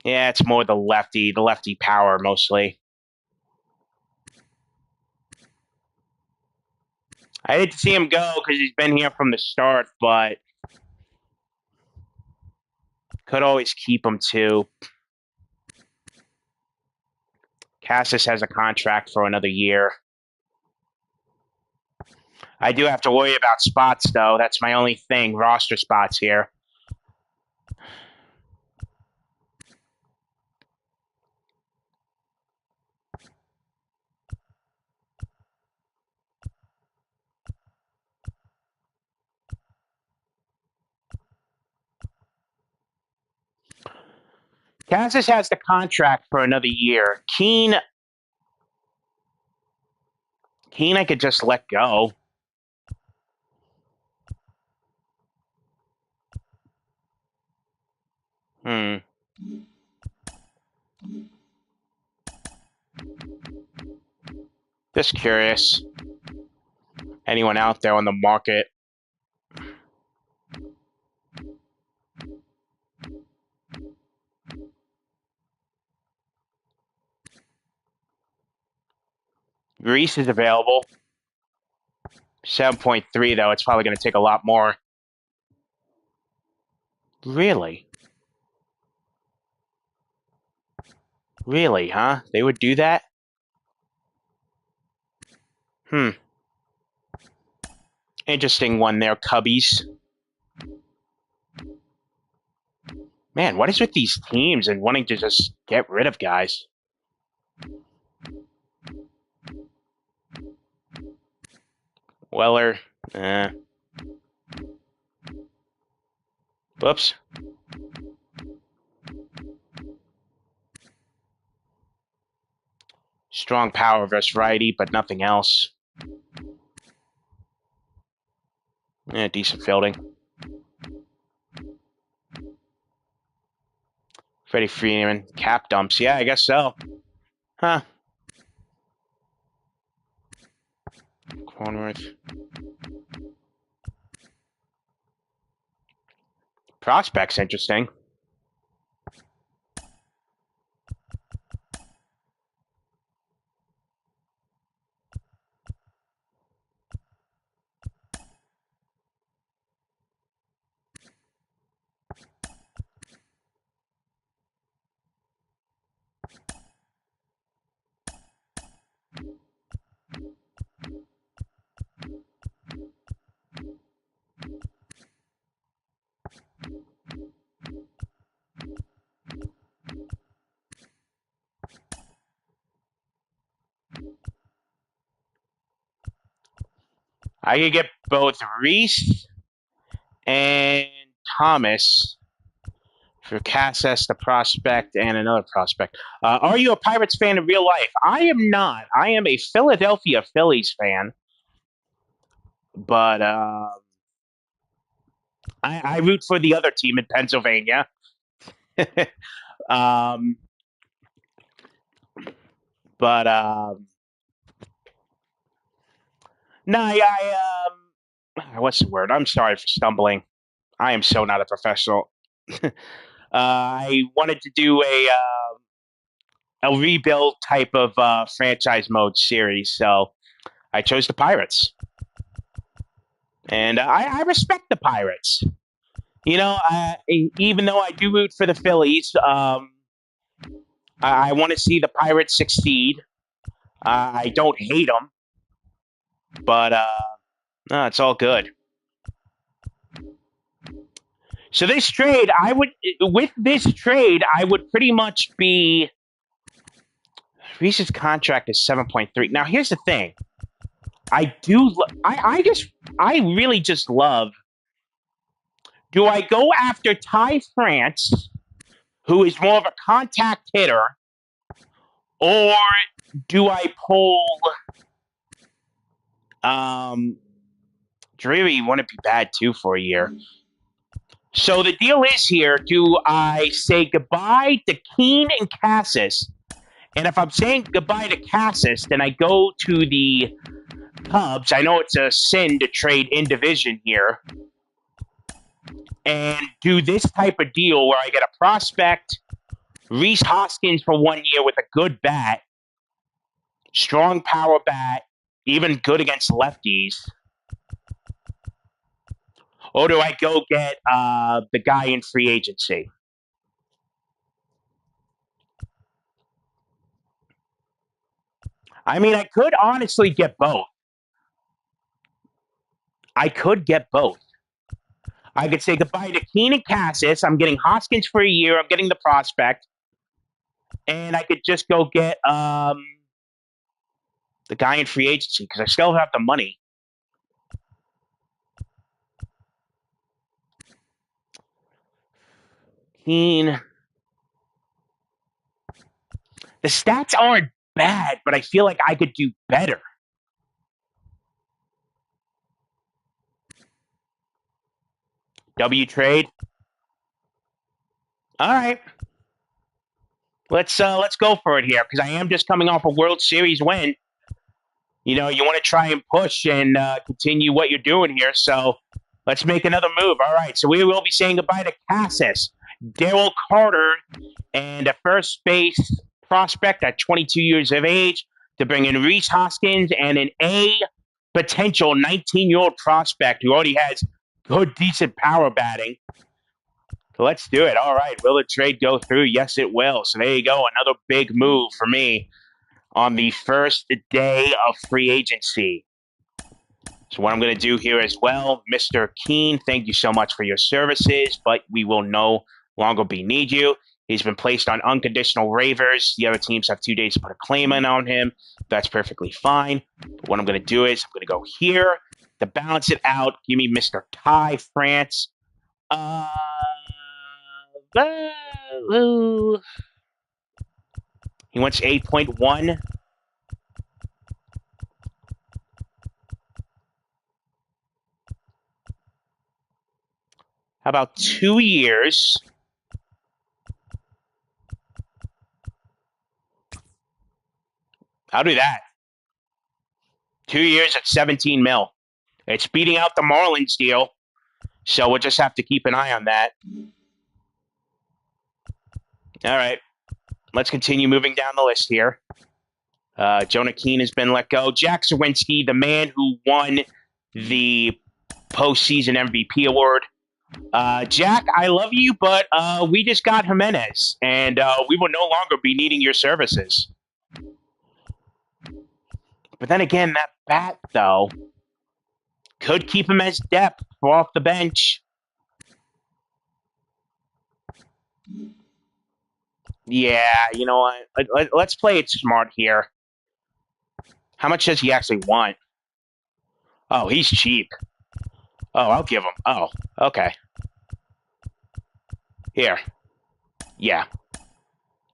Yeah, it's more the lefty power mostly. I hate to see him go because he's been here from the start, but could always keep him too. Cassis has a contract for another year. I do have to worry about spots, though. That's my only thing, roster spots here. Cassis has the contract for another year. Keene, I could just let go. Just curious. Anyone out there on the market? Greece is available. 7.3, though. It's probably going to take a lot more. Really? Really, huh? They would do that? Interesting one there, Cubbies. Man, what is with these teams and wanting to just get rid of guys? Weller. Whoops. Strong power versus righty, but nothing else. Yeah, decent fielding. Freddie Freeman, cap dumps. Yeah, I guess so. Huh. Cornworth. Prospects, interesting. I could get both Reese and Thomas for Cassis, the prospect, and another prospect. Are you a Pirates fan in real life? I am not. I am a Philadelphia Phillies fan, but I root for the other team in Pennsylvania. um, but no, what's the word? I'm sorry for stumbling. I am so not a professional. I wanted to do a rebuild type of franchise mode series, so I chose the Pirates, and I respect the Pirates. You know, even though I do root for the Phillies, I want to see the Pirates succeed. I don't hate them, but no, it's all good. So this trade, I would pretty much be. Reese's contract is 7.3. Now here's the thing. I really just love. Do I go after Ty France, who is more of a contact hitter, or do I pull Drury? Wouldn't be bad too for a year. So the deal is here: do I say goodbye to Keene and Cassis? And if I'm saying goodbye to Cassis, then I go to the Cubs. I know it's a sin to trade in division here, and do this type of deal where I get a prospect, Rhys Hoskins for 1 year with a good bat, strong power bat, even good against lefties. Or do I go get the guy in free agency? I mean, I could honestly get both. I could get both. I could say goodbye to Keenan Cassis. I'm getting Hoskins for a year. I'm getting the prospect. And I could just go get the guy in free agency because I still have the money. Keen. The stats aren't bad, but I feel like I could do better. W trade. All right. Let's go for it here because I am just coming off a World Series win. You know, you want to try and push and continue what you're doing here. So let's make another move. All right. So we will be saying goodbye to Cassis, Daryl Carter, and a first base prospect at 22 years of age to bring in Rhys Hoskins and an A potential 19-year-old prospect who already has good, decent power batting. So let's do it. All right. Will the trade go through? Yes, it will. So there you go. Another big move for me on the first day of free agency. So what I'm going to do here as well, Mr. Keene, thank you so much for your services, but we will no longer need you. He's been placed on unconditional waivers. The other teams have 2 days to put a claim in on him. That's perfectly fine. But what I'm going to do is I'm going to go here to balance it out. Give me Mr. Ty France. He wants 8.1. How about 2 years? I'll do that. 2 years at 17 mil. It's beating out the Marlins deal, so we'll just have to keep an eye on that. All right. Let's continue moving down the list here. Jonah Keene has been let go. Jack Zawinski, the man who won the postseason MVP award. Jack, I love you, but we just got Jimenez, and we will no longer be needing your services. But then again, that bat, though, could keep him as depth off the bench. Yeah, you know what? Let's play it smart here. How much does he actually want? Oh, he's cheap. Oh, I'll give him. Oh, okay. Here. Yeah.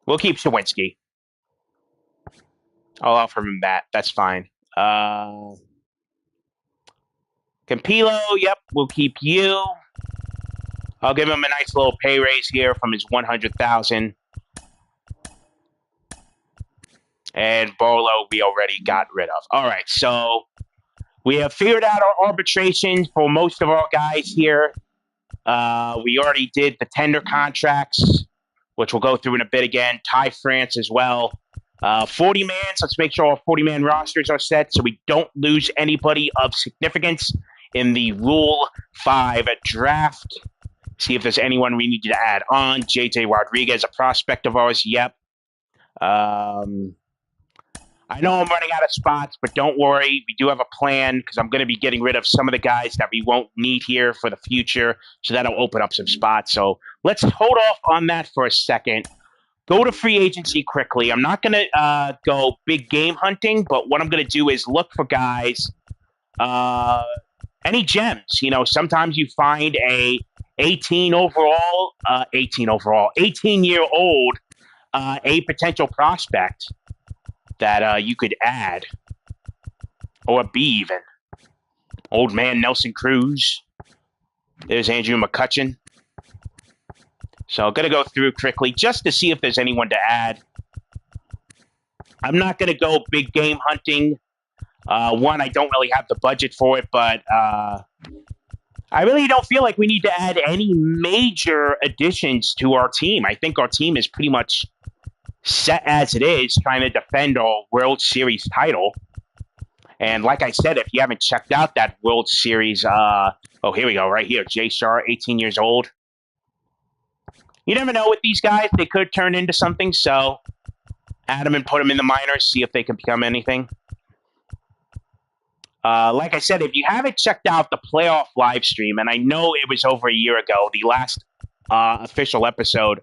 We'll keep Zawinski. I'll offer him that. That's fine. Campilo, yep, we'll keep you. I'll give him a nice little pay raise here from his $100,000. And Barlow, we already got rid of. All right, so we have figured out our arbitrations for most of our guys here. We already did the tender contracts, which we'll go through in a bit again. Ty France as well. 40 man, so let's make sure our 40-man rosters are set so we don't lose anybody of significance in the Rule 5 draft. See if there's anyone we need to add on. JJ Rodriguez, a prospect of ours. Yep. I know I'm running out of spots, but don't worry. We do have a plan because I'm going to be getting rid of some of the guys that we won't need here for the future. So that'll open up some spots. So let's hold off on that for a second. Go to free agency quickly. I'm not going to go big game hunting, but what I'm going to do is look for guys, any gems. You know, sometimes you find a 18-year-old, a potential prospect that you could add, or a B even. Old man Nelson Cruz. There's Andrew McCutcheon. So I'm going to go through quickly just to see if there's anyone to add. I'm not going to go big game hunting. One, I don't really have the budget for it, but I really don't feel like we need to add any major additions to our team. I think our team is pretty much set as it is, trying to defend our World Series title. And like I said, if you haven't checked out that World Series, oh, here we go, right here. Jay Shar, 18 years old. You never know with these guys. They could turn into something, so add them and put them in the minors, see if they can become anything. Like I said, if you haven't checked out the playoff live stream, and I know it was over a year ago, the last official episode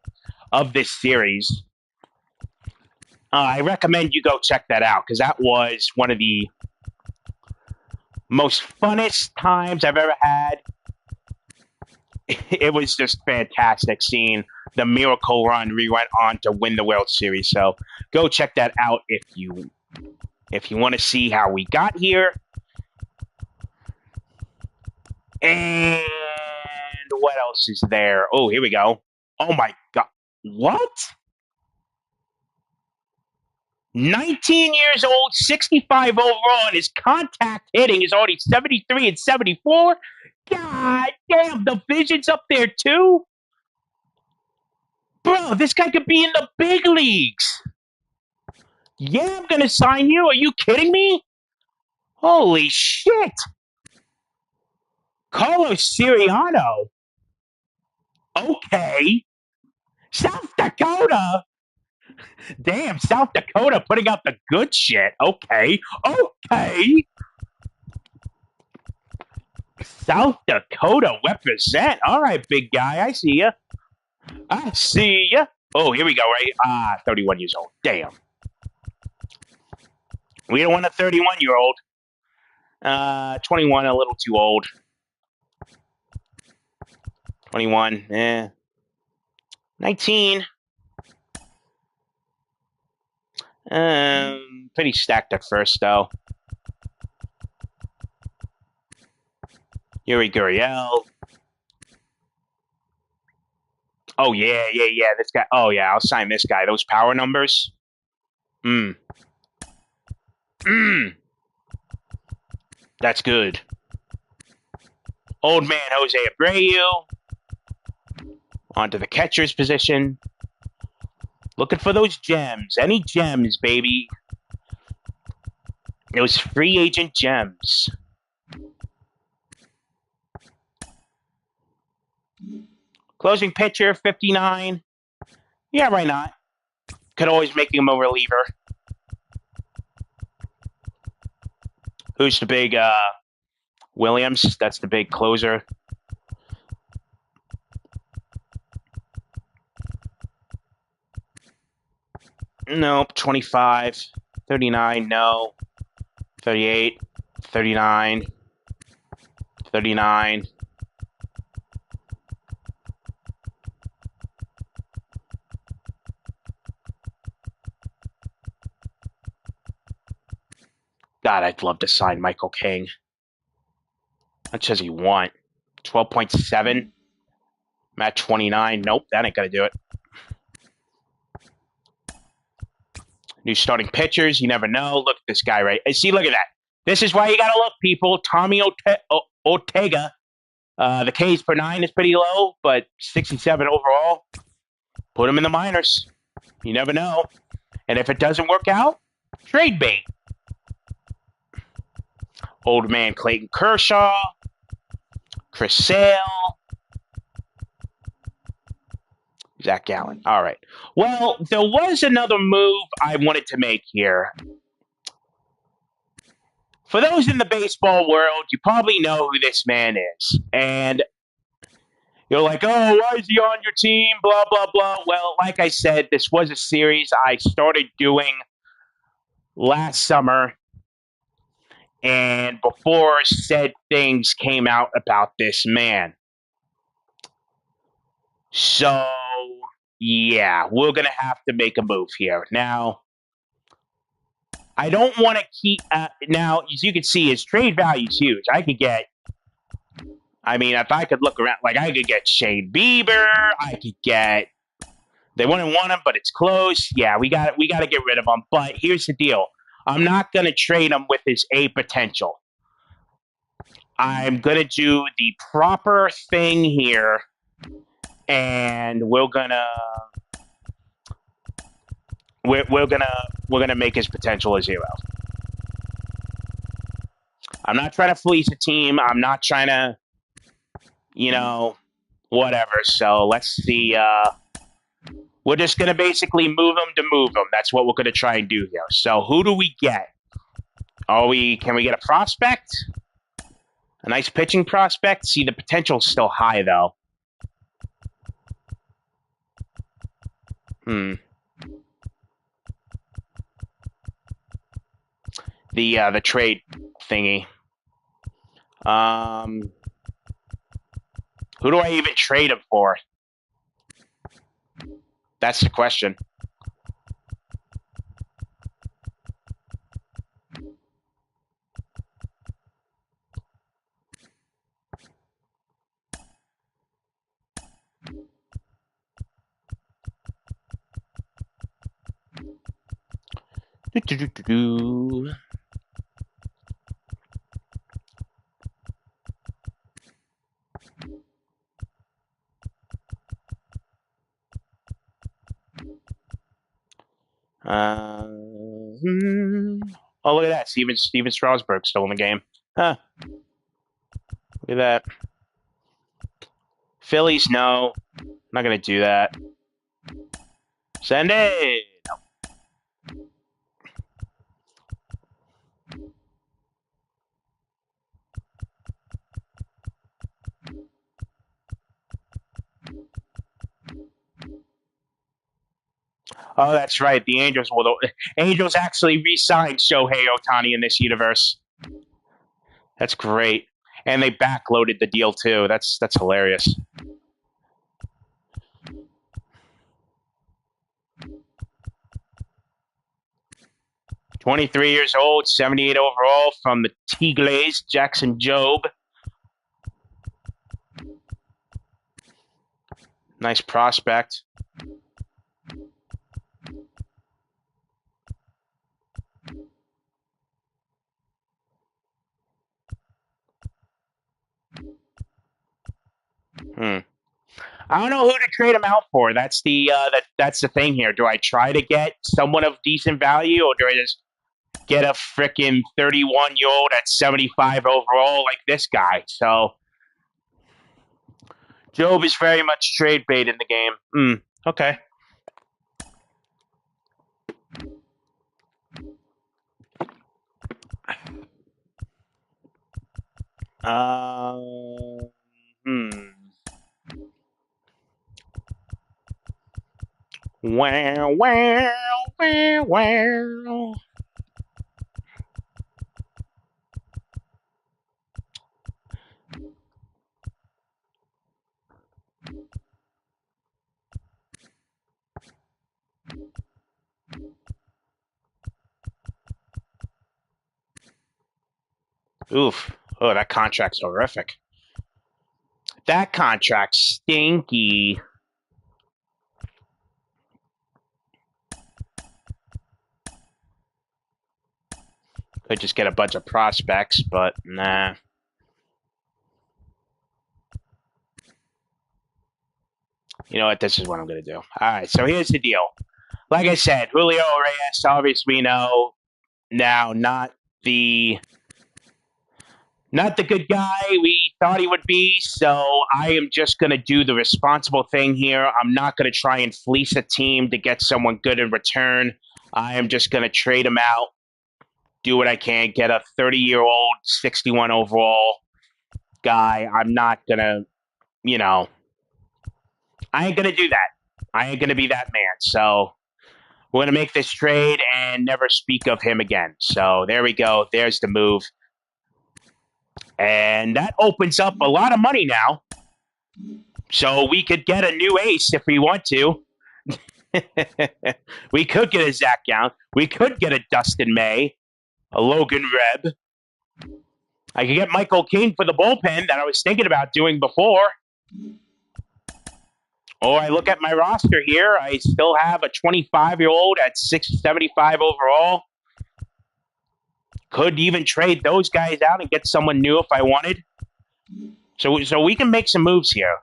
of this series, I recommend you go check that out because that was one of the most funnest times I've ever had. It was just fantastic seeing the miracle run we went on to win the World Series. So go check that out if you want to see how we got here. And what else is there? Oh, here we go. Oh my God. What? 19 years old, 65 overall, and his contact hitting is already 73 and 74. God damn, the vision's up there too. Bro, this guy could be in the big leagues. Yeah, I'm going to sign you. Are you kidding me? Holy shit. Carlos Siriano. Okay. South Dakota. Damn, South Dakota putting out the good shit. Okay. South Dakota represent. All right, big guy. I see ya. Oh, here we go, right? 31 years old. Damn. We don't want a 31-year-old. 21, a little too old. 21, 19. Pretty stacked at first, though. Yuri Gurriel. Oh, yeah. This guy. Oh, yeah, I'll sign this guy. Those power numbers. That's good. Old man Jose Abreu. Onto the catcher's position. Looking for those gems. Any gems, baby. Those free agent gems. Closing pitcher, 59. Yeah, why not? Could always make him a reliever. Who's the big Williams? That's the big closer. Nope. 25. 39, no. 38. 39. 39. God, I'd love to sign Michael King. How much does he want? 12.7? I'm at 29. Nope, that ain't going to do it. New starting pitchers, you never know. Look at this guy, right? See, look at that. This is why you got to look, people. Tommy Ortega. The Ks per 9 is pretty low, but 67 overall. Put him in the minors. You never know. And if it doesn't work out, trade bait. Old man Clayton Kershaw. Chris Sale. Zach Gallen. All right. Well, there was another move I wanted to make here. For those in the baseball world, you probably know who this man is. And you're like, oh, why is he on your team? Blah, blah, blah. Well, like I said, this was a series I started doing last summer. And before said things came out about this man. So, yeah, we're going to have to make a move here. Now, I don't want to keep... now, as you can see, his trade value is huge. If I could look around, like I could get Shane Bieber. I could get... They wouldn't want him, but it's close. Yeah, we got to get rid of him. But here's the deal. I'm not going to trade him with his A potential. I'm going to do the proper thing here, and we're gonna make his potential a 0. I'm not trying to fleece a team. I'm not trying to, whatever. So let's see. We're just gonna basically move him to move him. That's what we're gonna try and do here. So who do we get? Can we get a prospect? A nice pitching prospect? See, the potential's still high though. The trade thingy. Who do I even trade him for? That's the question. Oh, look at that. Steven Strasburg still in the game. Huh. Look at that. Phillies, no. I'm not going to do that. Send it. Oh, that's right. The Angels actually re-signed Shohei Ohtani in this universe. That's great. And they backloaded the deal too. That's hilarious. "23 years old, 78 overall from the Tigres, Jackson Jobe. Nice prospect. I don't know who to trade him out for. That's that's the thing here. Do I try to get someone of decent value, or do I just get a freaking 31-year-old at 75 overall like this guy? So Job is very much trade bait in the game. Okay. Wow, wow, wow, wow. Oof. Oh, that contract's horrific. That contract's stinky. Could just get a bunch of prospects, but nah. You know what? This is what I'm going to do. All right, so here's the deal. Like I said, Julio Reyes, obviously we know now, not the good guy we thought he would be. So I am just going to do the responsible thing here. I'm not going to try and fleece a team to get someone good in return. I am just going to trade him out, do what I can, get a 30-year-old, 61 overall guy. I'm not going to, I ain't going to do that. I ain't going to be that man. So we're going to make this trade and never speak of him again. So there we go. There's the move. And that opens up a lot of money now. So we could get a new ace if we want to. We could get a Zach Gallen. We could get a Dustin May, a Logan Rebb. I could get Michael King for the bullpen that I was thinking about doing before. Or I look at my roster here. I still have a 25-year-old at 675 overall. Could even trade those guys out and get someone new if I wanted. So we can make some moves here.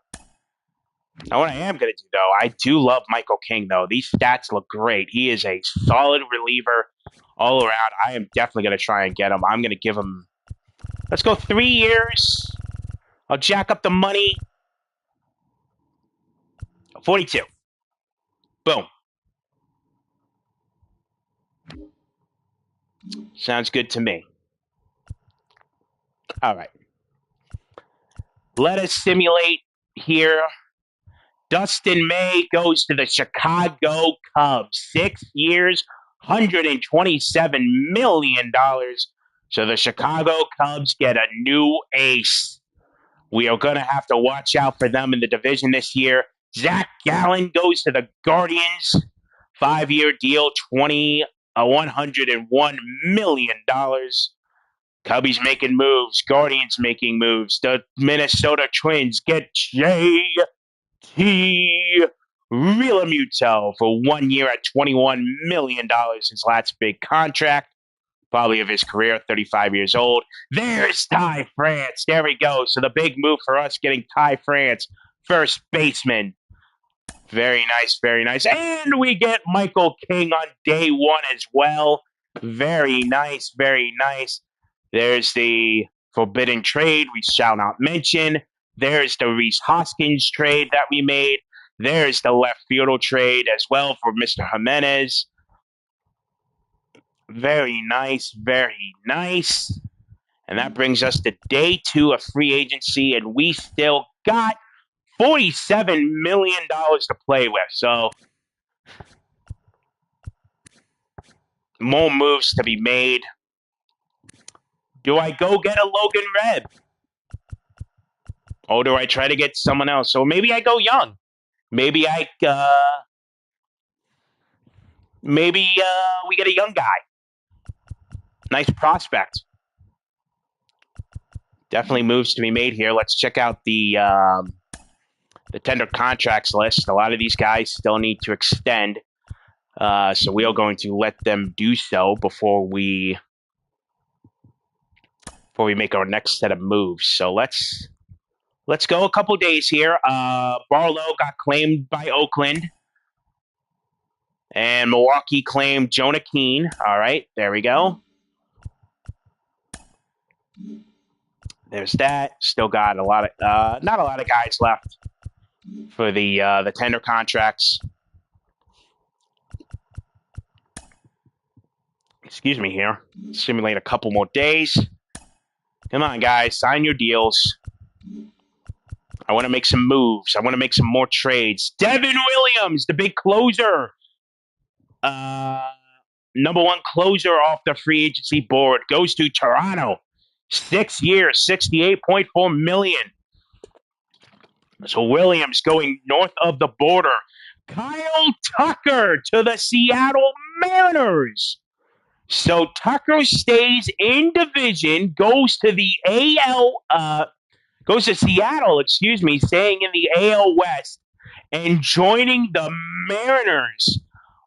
Now, what I am going to do, though, I do love Michael King, though. These stats look great. He is a solid reliever all around. I am definitely going to try and get him. I'm going to give him, let's go 3 years. I'll jack up the money. 42. Boom. Sounds good to me. All right. Let us simulate here. Dustin May goes to the Chicago Cubs. 6 years, $127 million. So the Chicago Cubs get a new ace. We are going to have to watch out for them in the division this year. Zach Gallen goes to the Guardians. 5-year deal, $101 million. Cubbies making moves. Guardians making moves. The Minnesota Twins get J.T. Realmuto for 1 year at $21 million. His last big contract, probably of his career, 35 years old. There's Ty France. There we go. So the big move for us, getting Ty France, first baseman. Very nice, very nice. And we get Michael King on day one as well. Very nice, very nice. There's the forbidden trade we shall not mention. There's the Rhys Hoskins trade that we made. There's the left fielder trade as well for Mr. Jimenez. Very nice, very nice. And that brings us to day 2 of free agency, and we still got $47 million to play with. So, more moves to be made. Do I go get a Logan Webb? Or do I try to get someone else? So maybe I go young. Maybe we get a young guy. Nice prospect. Definitely moves to be made here. Let's check out the tender contracts list. A lot of these guys still need to extend. So we are going to let them do so before we make our next set of moves. So let's go a couple days here. Barlow got claimed by Oakland. And Milwaukee claimed Jonah Keane. All right, there we go. There's that. Still got a lot of not a lot of guys left for the tender contracts. Excuse me here. Simulate a couple more days. Come on, guys. Sign your deals. I want to make some moves. I want to make some more trades. Devin Williams, the big closer. Number 1 closer off the free agency board, goes to Toronto. 6 years, $68.4 million. So Williams going north of the border. Kyle Tucker to the Seattle Mariners. So Tucker stays in division, goes to the goes to Seattle, staying in the AL West and joining the Mariners.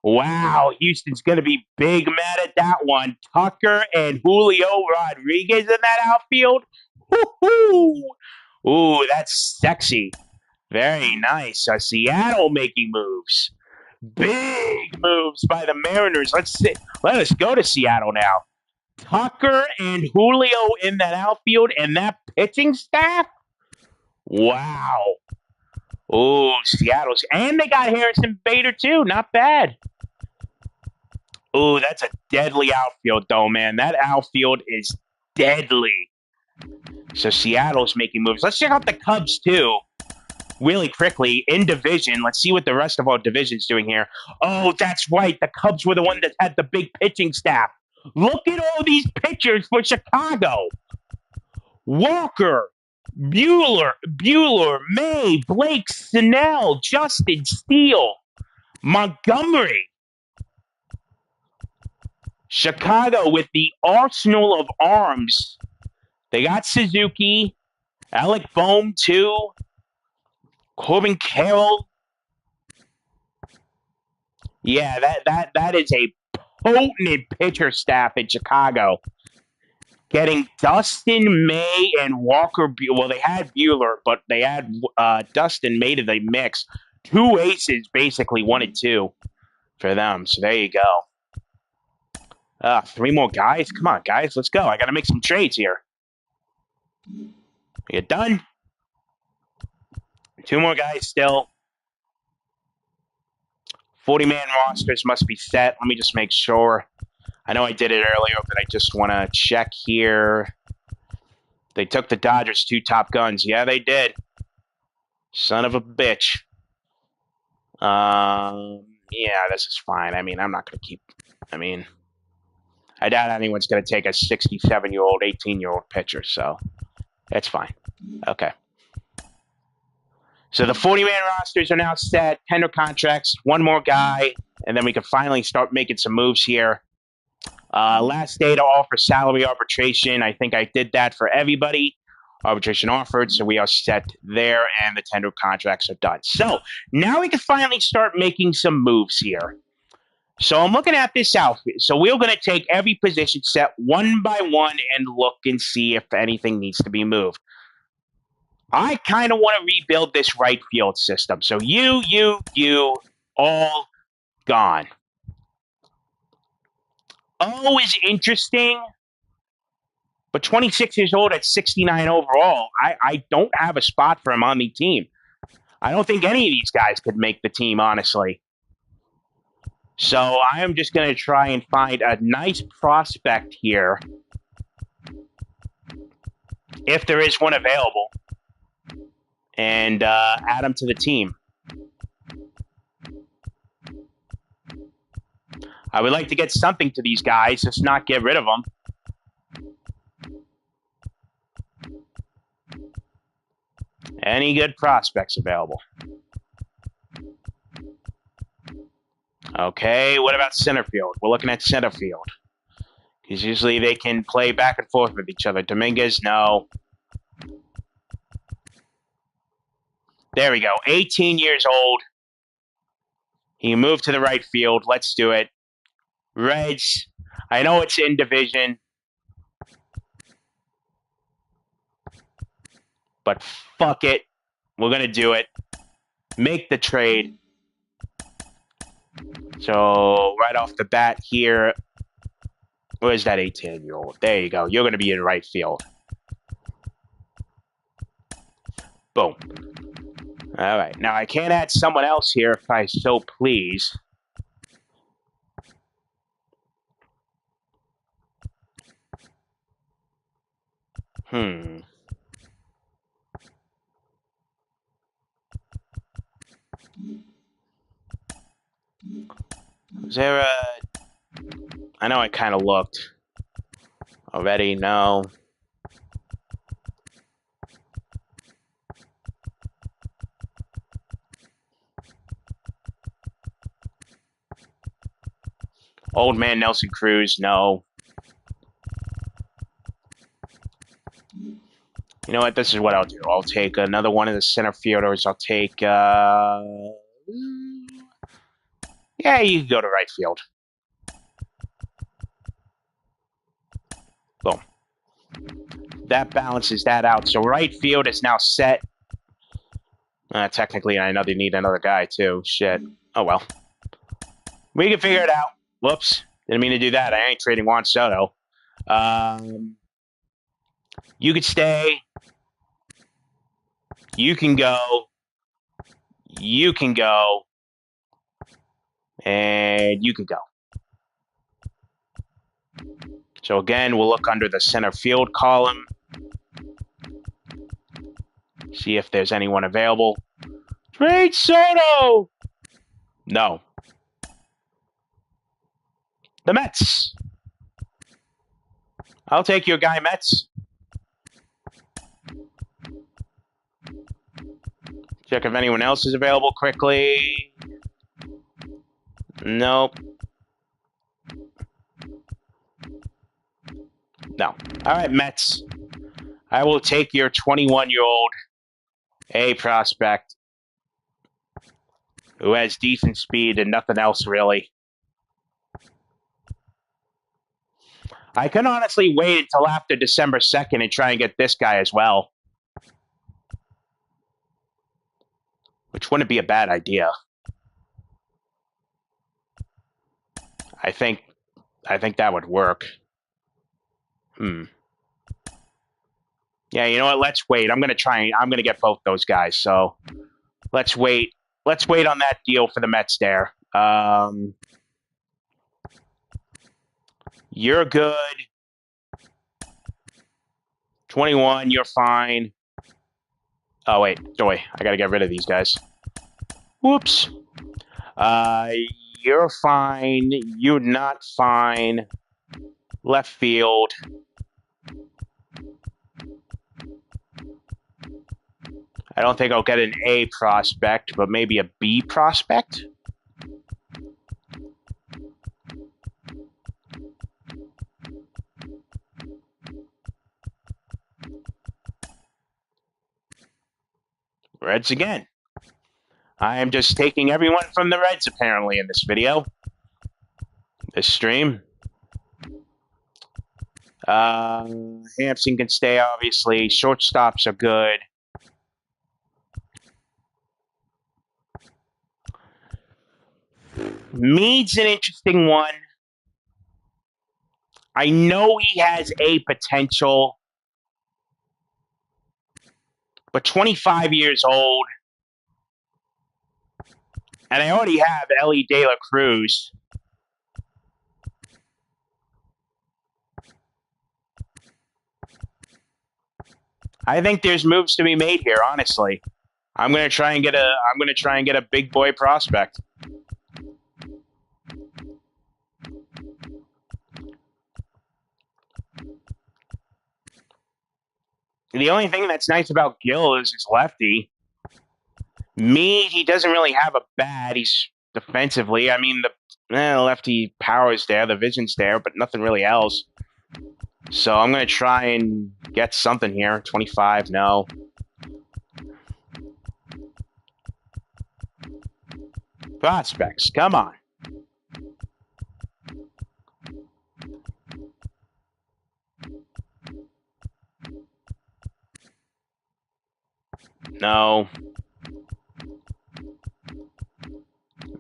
Wow, Houston's going to be big mad at that one. Tucker and Julio Rodriguez in that outfield. Woo-hoo! Ooh, that's sexy. Very nice. Seattle making moves. Big moves by the Mariners. Let us go to Seattle now. Tucker and Julio in that outfield and that pitching staff. Wow. Oh, Seattle's. And they got Harrison Bader, too. Not bad. Oh, that's a deadly outfield, though, man. That outfield is deadly. So Seattle's making moves. Let's check out the Cubs, too. Really quickly, in division. Let's see what the rest of our division's doing here. Oh, that's right. The Cubs were the one that had the big pitching staff. Look at all these pitchers for Chicago. Walker, Bueller, May, Blake Snell, Justin Steele, Montgomery. Chicago with the arsenal of arms. They got Suzuki, Alec Bohm too, Corbin Carroll. Yeah, that is a potent pitcher staff in Chicago. Getting Dustin May and Walker. Well, they had Bueller, but they had Dustin May to the mix. Two aces, basically 1 and 2 for them. So there you go. Three more guys. Come on, guys, let's go. I got to make some trades here. You done? Two more guys still. 40-man rosters must be set. Let me just make sure. I know I did it earlier, but I just want to check here. They took the Dodgers' 2 top guns. Yeah, they did. Son of a bitch. Yeah, this is fine. I mean, I'm not going to keep. I mean, I doubt anyone's going to take a 67-year-old, 18-year-old pitcher, so that's fine. Okay. So the 40-man rosters are now set, tender contracts, one more guy, and then we can finally start making some moves here. Last day to offer salary arbitration. I think I did that for everybody. Arbitration offered, so we are set there, and the tender contracts are done. So now we can finally start making some moves here. So I'm looking at this outfit. So we're going to take every position set one by one and look and see if anything needs to be moved. I kind of want to rebuild this right field system. So you, all gone. Oh, is interesting. But 26 years old at 69 overall, I don't have a spot for him on the team. I don't think any of these guys could make the team, honestly. So I am just going to try and find a nice prospect here, if there is one available, and add him to the team. I would like to get something to these guys, just not get rid of them. Any good prospects available? Okay, what about center field? We're looking at center field. Because usually they can play back and forth with each other. Dominguez, no. There we go. 18 years old. He moved to the right field. Let's do it. Reds. I know it's in division. But fuck it. We're going to do it. Make the trade. So right off the bat here, where's that 18-year-old? There you go. You're going to be in right field. Boom. All right. Now I can't add someone else here if I so please. Is there a... I know I kind of looked already. No. Old man Nelson Cruz, no. You know what? This is what I'll do. I'll take another one of the center fielders. I'll take... yeah, you can go to right field. Boom. That balances that out. So right field is now set. Technically, I know they need another guy, too. Shit. Oh, well. We can figure it out. Whoops. Didn't mean to do that. I ain't trading Juan Soto. You could stay. You can go. You can go. And you can go. So again, we'll look under the center field column. See if there's anyone available. Trade Soto! No. The Mets. I'll take your guy, Mets. Check if anyone else is available quickly. Nope. No. All right, Mets. I will take your 21-year-old A prospect who has decent speed and nothing else, really. I can honestly wait until after December 2nd and try and get this guy as well, which wouldn't be a bad idea. I think that would work. Yeah, you know what? Let's wait. I'm gonna get both those guys. So let's wait. Let's wait on that deal for the Mets there. You're good. 21, you're fine. Oh, wait. Joy, I got to get rid of these guys. Whoops. You're fine. You're not fine. Left field. I don't think I'll get an A prospect, but maybe a B prospect. Reds again. I am just taking everyone from the Reds, apparently, in this video. This stream. Hampson can stay, obviously. Shortstops are good. Mead's an interesting one. I know he has a potential, but 25 years old, and I already have Ellie De La Cruz. I think there's moves to be made here, honestly. I'm gonna try and get a big boy prospect. The only thing that's nice about Gil is his lefty. Mead, he doesn't really have a bat. He's defensively. I mean, the lefty power is there, the vision's there, but nothing really else. So I'm going to try and get something here. 25, no. Prospects, come on. No.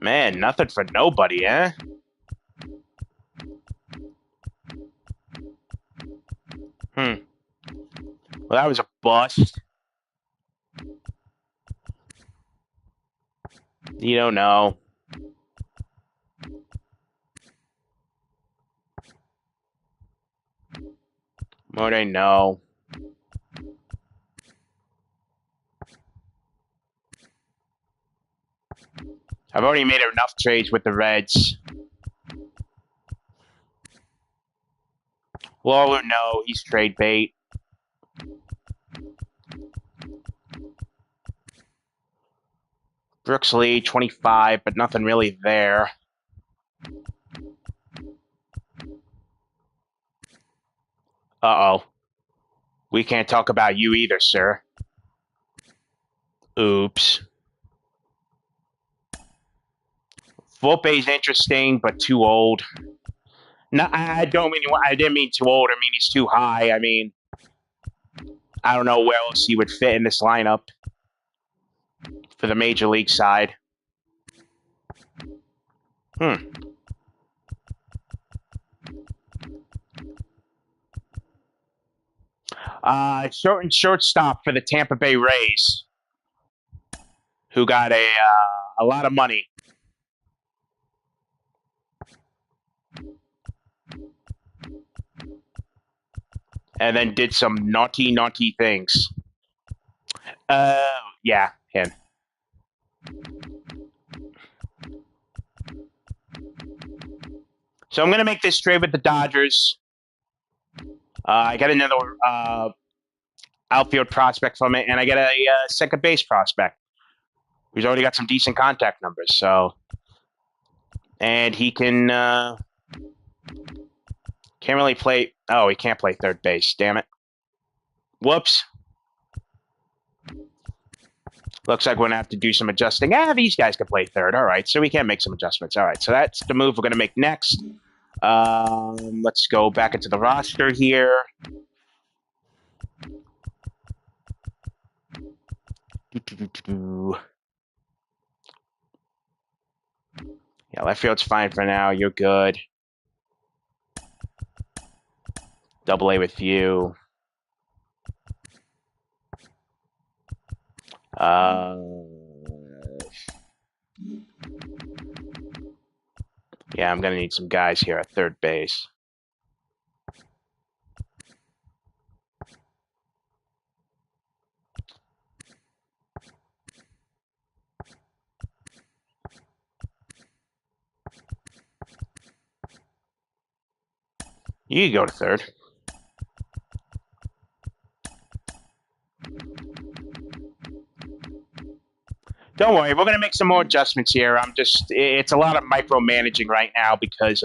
Man, nothing for nobody, eh? Well, that was a bust. You don't know. More than no. I've already made enough trades with the Reds. Lawler, no, he's trade bait. Brooks Lee, 25, but nothing really there. Uh-oh. We can't talk about you either, sir. Oops. Volpe's interesting, but too old. No, I didn't mean too old. I mean, he's too high. I mean, I don't know where else he would fit in this lineup for the major league side. Shortstop for the Tampa Bay Rays, who got a lot of money. And then did some naughty things. Yeah, him. So I'm going to make this trade with the Dodgers. I got another outfield prospect from it, and I get a second base prospect. He's already got some decent contact numbers, so. And he can can't really play. Oh, he can't play third base. Damn it. Whoops. Looks like we're going to have to do some adjusting. These guys can play third. All right, so we can make some adjustments. All right, so that's the move we're going to make next. Let's go back into the roster here. Yeah, left field's fine for now. You're good. Double A with you. Yeah, I'm going to need some guys here at third base. You can go to third. Don't worry, we're going to make some more adjustments here. It's a lot of micromanaging right now because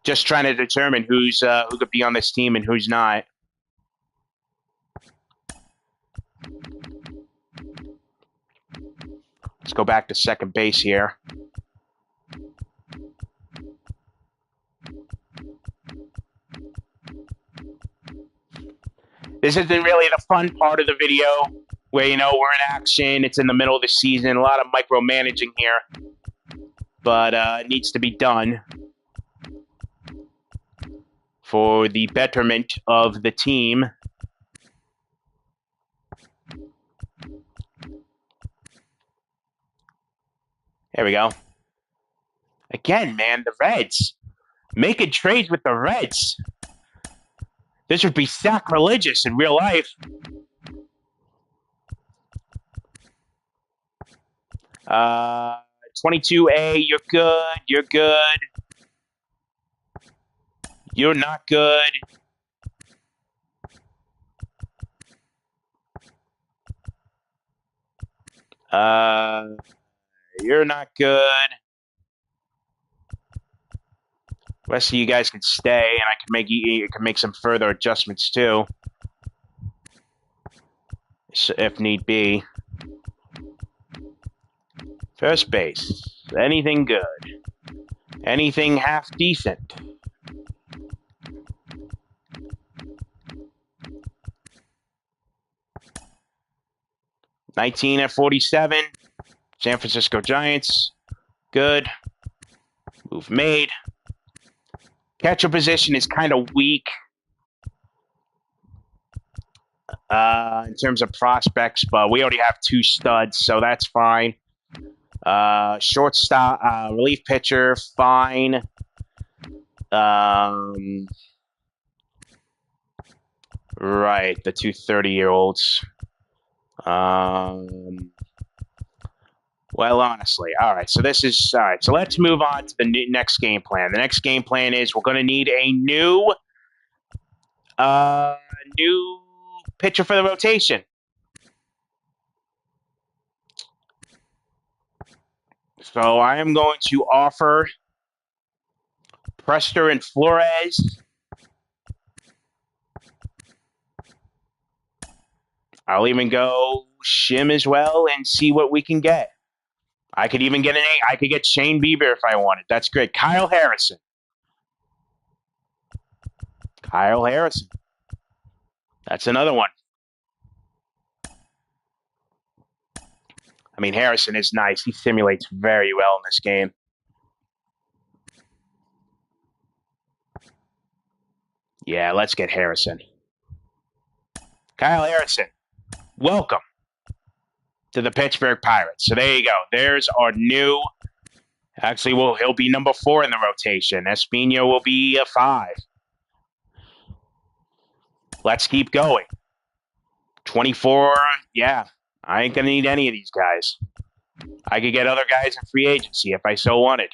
just trying to determine who could be on this team and who's not. Let's go back to second base here. This isn't really the fun part of the video where, we're in action. It's in the middle of the season. A lot of micromanaging here. But it needs to be done for the betterment of the team. There we go. Again, man, the Reds. Making trades with the Reds. This would be sacrilegious in real life. Uh, 22A, you're good. You're good. You're not good. You're not good. The rest of you guys can stay, and I can make some further adjustments too, if need be. First base. Anything good? Anything half decent? $19 at 47. San Francisco Giants. Good. Move made. Catcher position is kind of weak in terms of prospects, but we already have 2 studs, so that's fine. Shortstop, relief pitcher, fine. Right, the 2 30-year-olds. Well, honestly, all right. So this is all right. So let's move on to the next game plan. The next game plan is we're going to need a new pitcher for the rotation. So I am going to offer Prester and Flores. I'll even go Shim as well and see what we can get. I could even get I could get Shane Bieber if I wanted. That's great. Kyle Harrison. That's another one. I mean, Harrison is nice. He simulates very well in this game. Yeah, let's get Harrison. Kyle Harrison, welcome to the Pittsburgh Pirates. So there you go. There's our new. Actually, he'll be number 4 in the rotation. Espino will be a 5. Let's keep going. 24. Yeah, I ain't gonna need any of these guys. I could get other guys in free agency if I so wanted.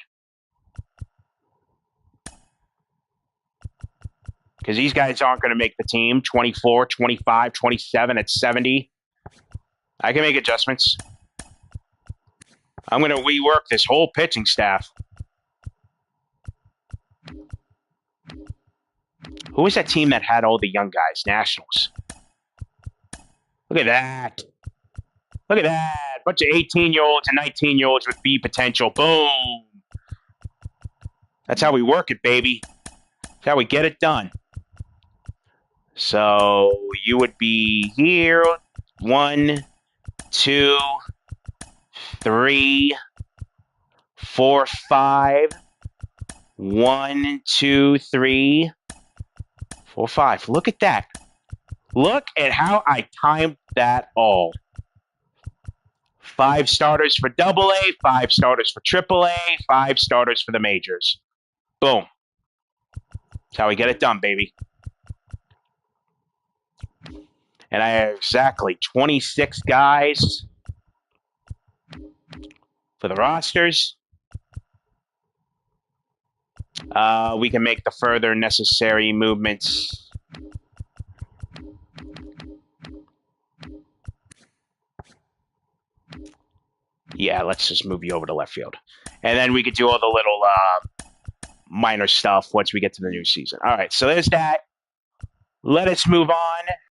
Because these guys aren't going to make the team. 24, 25, 27 at 70. I can make adjustments. I'm going to rework this whole pitching staff. Who was that team that had all the young guys? Nationals. Look at that. Look at that. Bunch of 18-year-olds and 19-year-olds with B potential. Boom. That's how we work it, baby. That's how we get it done. So you would be here. 1, 2, 3, 4, 5. 1, 2, 3, 4, 5. Look at that. Look at how I timed that all. 5 starters for AA, 5 starters for AAA, 5 starters for the majors. Boom. That's how we get it done, baby. And I have exactly 26 guys for the rosters. We can make the further necessary movements. Yeah, let's just move you over to left field. And then we could do all the little minor stuff once we get to the new season. All right, so there's that. Let us move on